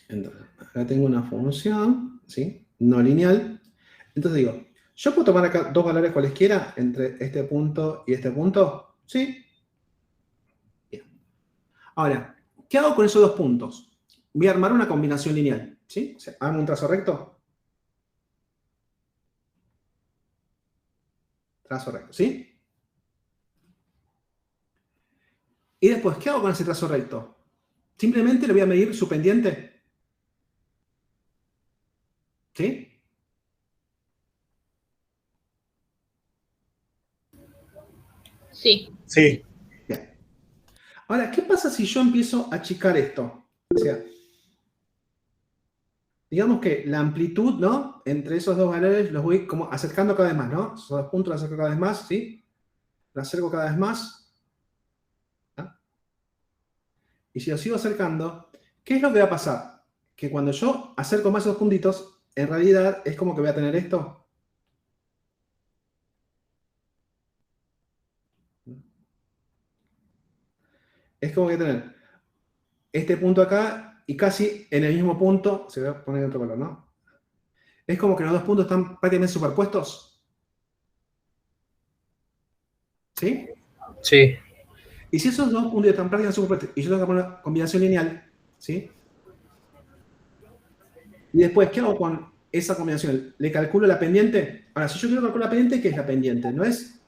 Entonces, acá tengo una función, ¿sí? No lineal. Entonces digo, ¿yo puedo tomar acá 2 valores cualesquiera entre este punto y este punto? Sí. Bien. Ahora, ¿qué hago con esos 2 puntos? Voy a armar una combinación lineal, ¿sí? O sea, armo un trazo recto. Trazo recto, ¿sí? Y después, ¿qué hago con ese trazo recto? Simplemente le voy a medir su pendiente. ¿Sí? Sí. Sí. Bien. Ahora, ¿qué pasa si yo empiezo a achicar esto? O sea, digamos que la amplitud, ¿no? Entre esos 2 valores los voy como acercando cada vez más, ¿no? Esos 2 puntos los acerco cada vez más, ¿sí? Los acerco cada vez más. ¿No? Y si los sigo acercando, ¿qué es lo que va a pasar? Que cuando yo acerco más esos puntitos, en realidad es como que voy a tener esto. Es como que voy a tener este punto acá y casi en el mismo punto, se va a poner en otro color, ¿no? Es como que los 2 puntos están prácticamente superpuestos. ¿Sí? Sí. Y si esos 2 puntos están prácticamente superpuestos y yo tengo que poner una combinación lineal, ¿sí? Y después, ¿qué hago con esa combinación? ¿Le calculo la pendiente? Ahora, si yo quiero calcular la pendiente, ¿qué es la pendiente? ¿No es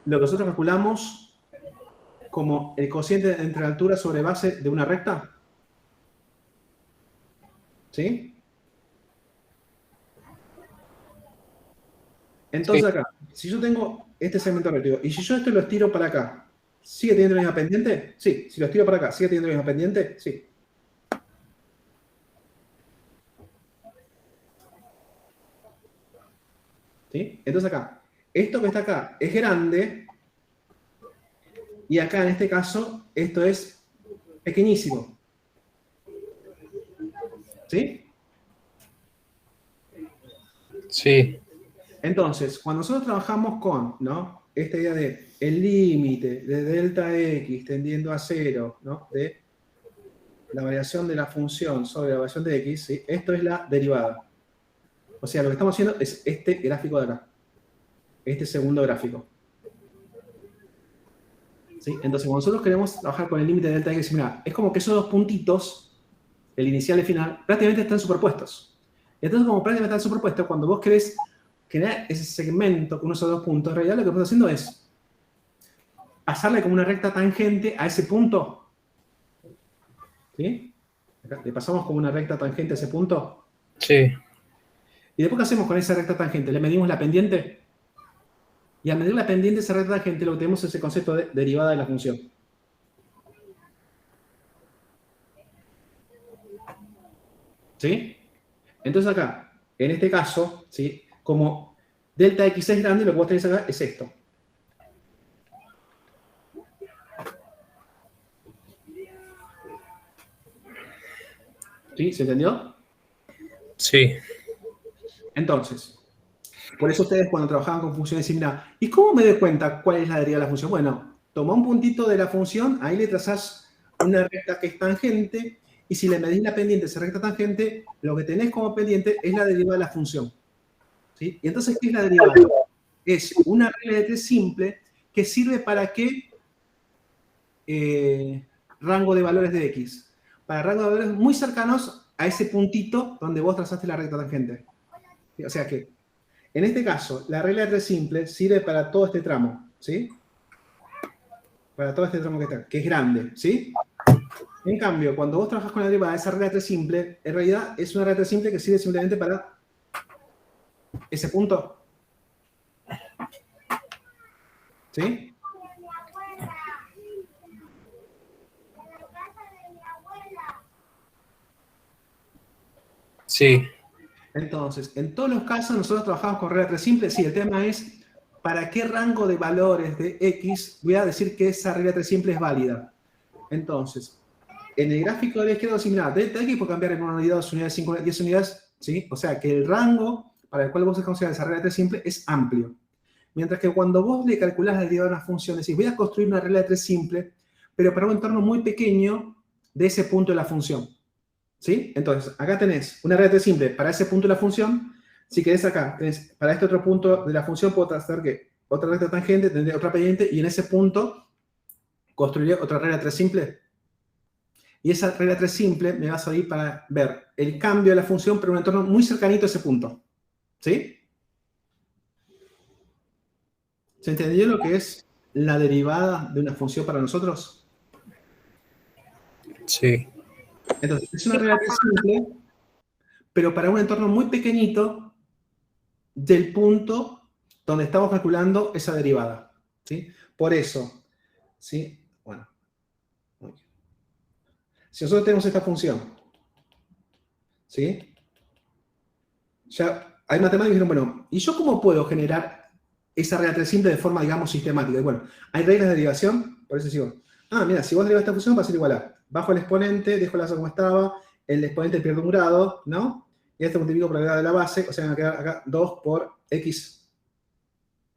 lo que nosotros calculamos como el cociente entre la altura sobre base de una recta? ¿Sí? Entonces Sí. acá, si yo tengo este segmento recto y si yo esto lo estiro para acá, ¿sigue teniendo la misma pendiente? Sí. Si lo estiro para acá, ¿sigue teniendo la misma pendiente? Sí. ¿Sí? Entonces acá, esto que está acá es grande y acá en este caso esto es pequeñísimo. ¿Sí? Sí. Entonces, cuando nosotros trabajamos con, ¿no? Esta idea de el límite de delta x tendiendo a 0, ¿no? De la variación de la función sobre la variación de x, ¿sí? Esto es la derivada. O sea, lo que estamos haciendo es este gráfico de acá. Este segundo gráfico. ¿Sí? Entonces, cuando nosotros queremos trabajar con el límite de delta x, mira, es como que esos 2 puntitos, el inicial y el final, prácticamente están superpuestos. Entonces, como prácticamente están superpuestos, cuando vos querés generar ese segmento con esos 2 puntos, en realidad lo que estás haciendo es pasarle como una recta tangente a ese punto. ¿Sí? Acá le pasamos como una recta tangente a ese punto. Sí. ¿Y después qué hacemos con esa recta tangente? ¿Le medimos la pendiente? Y al medir la pendiente de esa recta tangente, lo que tenemos es el concepto de derivada de la función. ¿Sí? Entonces acá, en este caso, ¿sí? Como delta x es grande, lo que vos tenés acá es esto. ¿Sí? ¿Se entendió? Sí. Entonces, por eso ustedes cuando trabajaban con funciones similares, ¿y cómo me doy cuenta cuál es la derivada de la función? Bueno, toma un puntito de la función, ahí le trazás una recta que es tangente, y si le medís la pendiente a esa recta tangente, lo que tenés como pendiente es la derivada de la función. ¿Sí? Y entonces, ¿qué es la derivada? Es una regla de 3 simple que sirve para qué rango de valores de x. Para rangos de valores muy cercanos a ese puntito donde vos trazaste la recta tangente. O sea que, en este caso, la regla de 3 simple sirve para todo este tramo, ¿sí? Para todo este tramo que está, que es grande, ¿sí? En cambio, cuando vos trabajas con la derivada, esa regla de 3 simple, en realidad es una regla de 3 simple que sirve simplemente para ese punto? ¿Sí? Sí. Entonces, en todos los casos nosotros trabajamos con regla 3 simple. Sí, el tema es para qué rango de valores de X voy a decir que esa regla 3 simple es válida. Entonces, en el gráfico de la izquierda similar, delta X puede cambiar en 1 unidad, 2 unidades, 5 unidades, 10 unidades, ¿sí? O sea que el rango para el cual vos considerar esa regla 3 simple es amplio. Mientras que cuando vos le calculás la derivada de una función, decís, voy a construir una regla de 3 simple, pero para un entorno muy pequeño de ese punto de la función. ¿Sí? Entonces, acá tenés una regla de 3 simple para ese punto de la función. Si querés acá, tenés para este otro punto de la función, puedo trazar que otra recta tangente, tendré otra pendiente, y en ese punto construiré otra regla de 3 simple. Y esa regla 3 simple me va a servir para ver el cambio de la función, pero en un entorno muy cercanito a ese punto. ¿Sí? ¿Se entendió lo que es la derivada de una función para nosotros? Sí. Entonces, es una regla 3 simple, pero para un entorno muy pequeñito del punto donde estamos calculando esa derivada. ¿Sí? Por eso, ¿sí? Bueno, muy bien. Si nosotros tenemos esta función, ¿sí? Ya hay matemáticos que dicen, bueno, ¿y yo cómo puedo generar esa regla 3 simple de forma, digamos, sistemática? Y bueno, hay reglas de derivación, por eso digo, mira, si vos derivas esta función va a ser igual a, bajo el exponente, dejo la base como estaba, el exponente pierde un grado, ¿no? Y este multiplico por el grado de la base, o sea, me va a quedar acá 2 por x.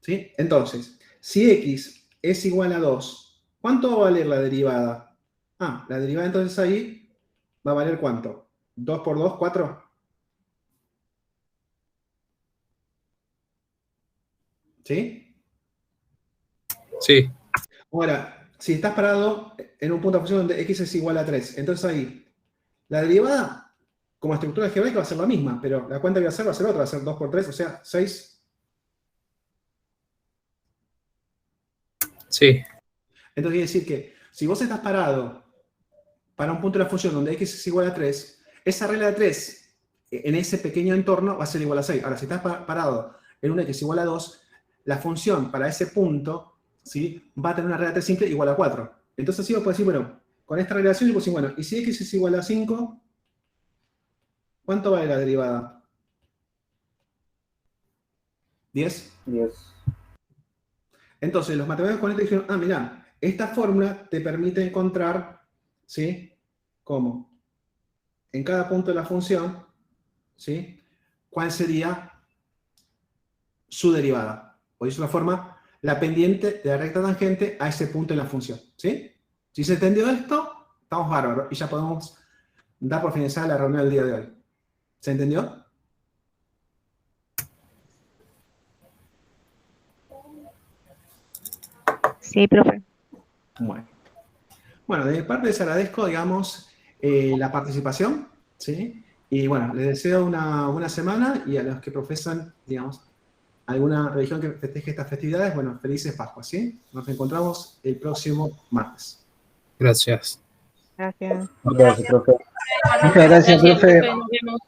¿Sí? Entonces, si x es igual a 2, ¿cuánto va a valer la derivada? La derivada entonces ahí va a valer ¿cuánto? 2 por 2, 4. ¿Sí? Sí. Ahora, si estás parado en un punto de función donde x es igual a 3, entonces ahí, la derivada, como estructura algebraica, va a ser la misma, pero la cuenta que va a ser otra, va a ser 2 por 3, o sea, 6. Sí. Entonces quiere decir que si vos estás parado para un punto de la función donde x es igual a 3, esa regla de 3 en ese pequeño entorno va a ser igual a 6. Ahora, si estás parado en un x igual a 2, la función para ese punto, ¿sí?, va a tener una regla de 3 simple igual a 4. Entonces sí vos podés decir, bueno, con esta relación yo puedo decir, bueno, y si x es igual a 5, ¿cuánto vale la derivada? ¿10? 10. Entonces, los matemáticos con esto dijeron, mirá, esta fórmula te permite encontrar, ¿sí?, cómo en cada punto de la función, ¿sí?, cuál sería su derivada. O dicho de otra forma, la pendiente de la recta tangente a ese punto en la función. ¿Sí? Si se entendió esto, estamos bárbaros y ya podemos dar por finalizada la reunión del día de hoy. ¿Se entendió? Sí, profe. Bueno, de mi parte les agradezco, digamos, la participación, ¿sí? Y bueno, les deseo una buena semana, y a los que profesan, digamos, alguna religión que festeje estas festividades, bueno, felices Pascuas, ¿sí? Nos encontramos el próximo martes. Gracias. Gracias. Gracias, profe. Muchas Gracias, profe. Nos vemos.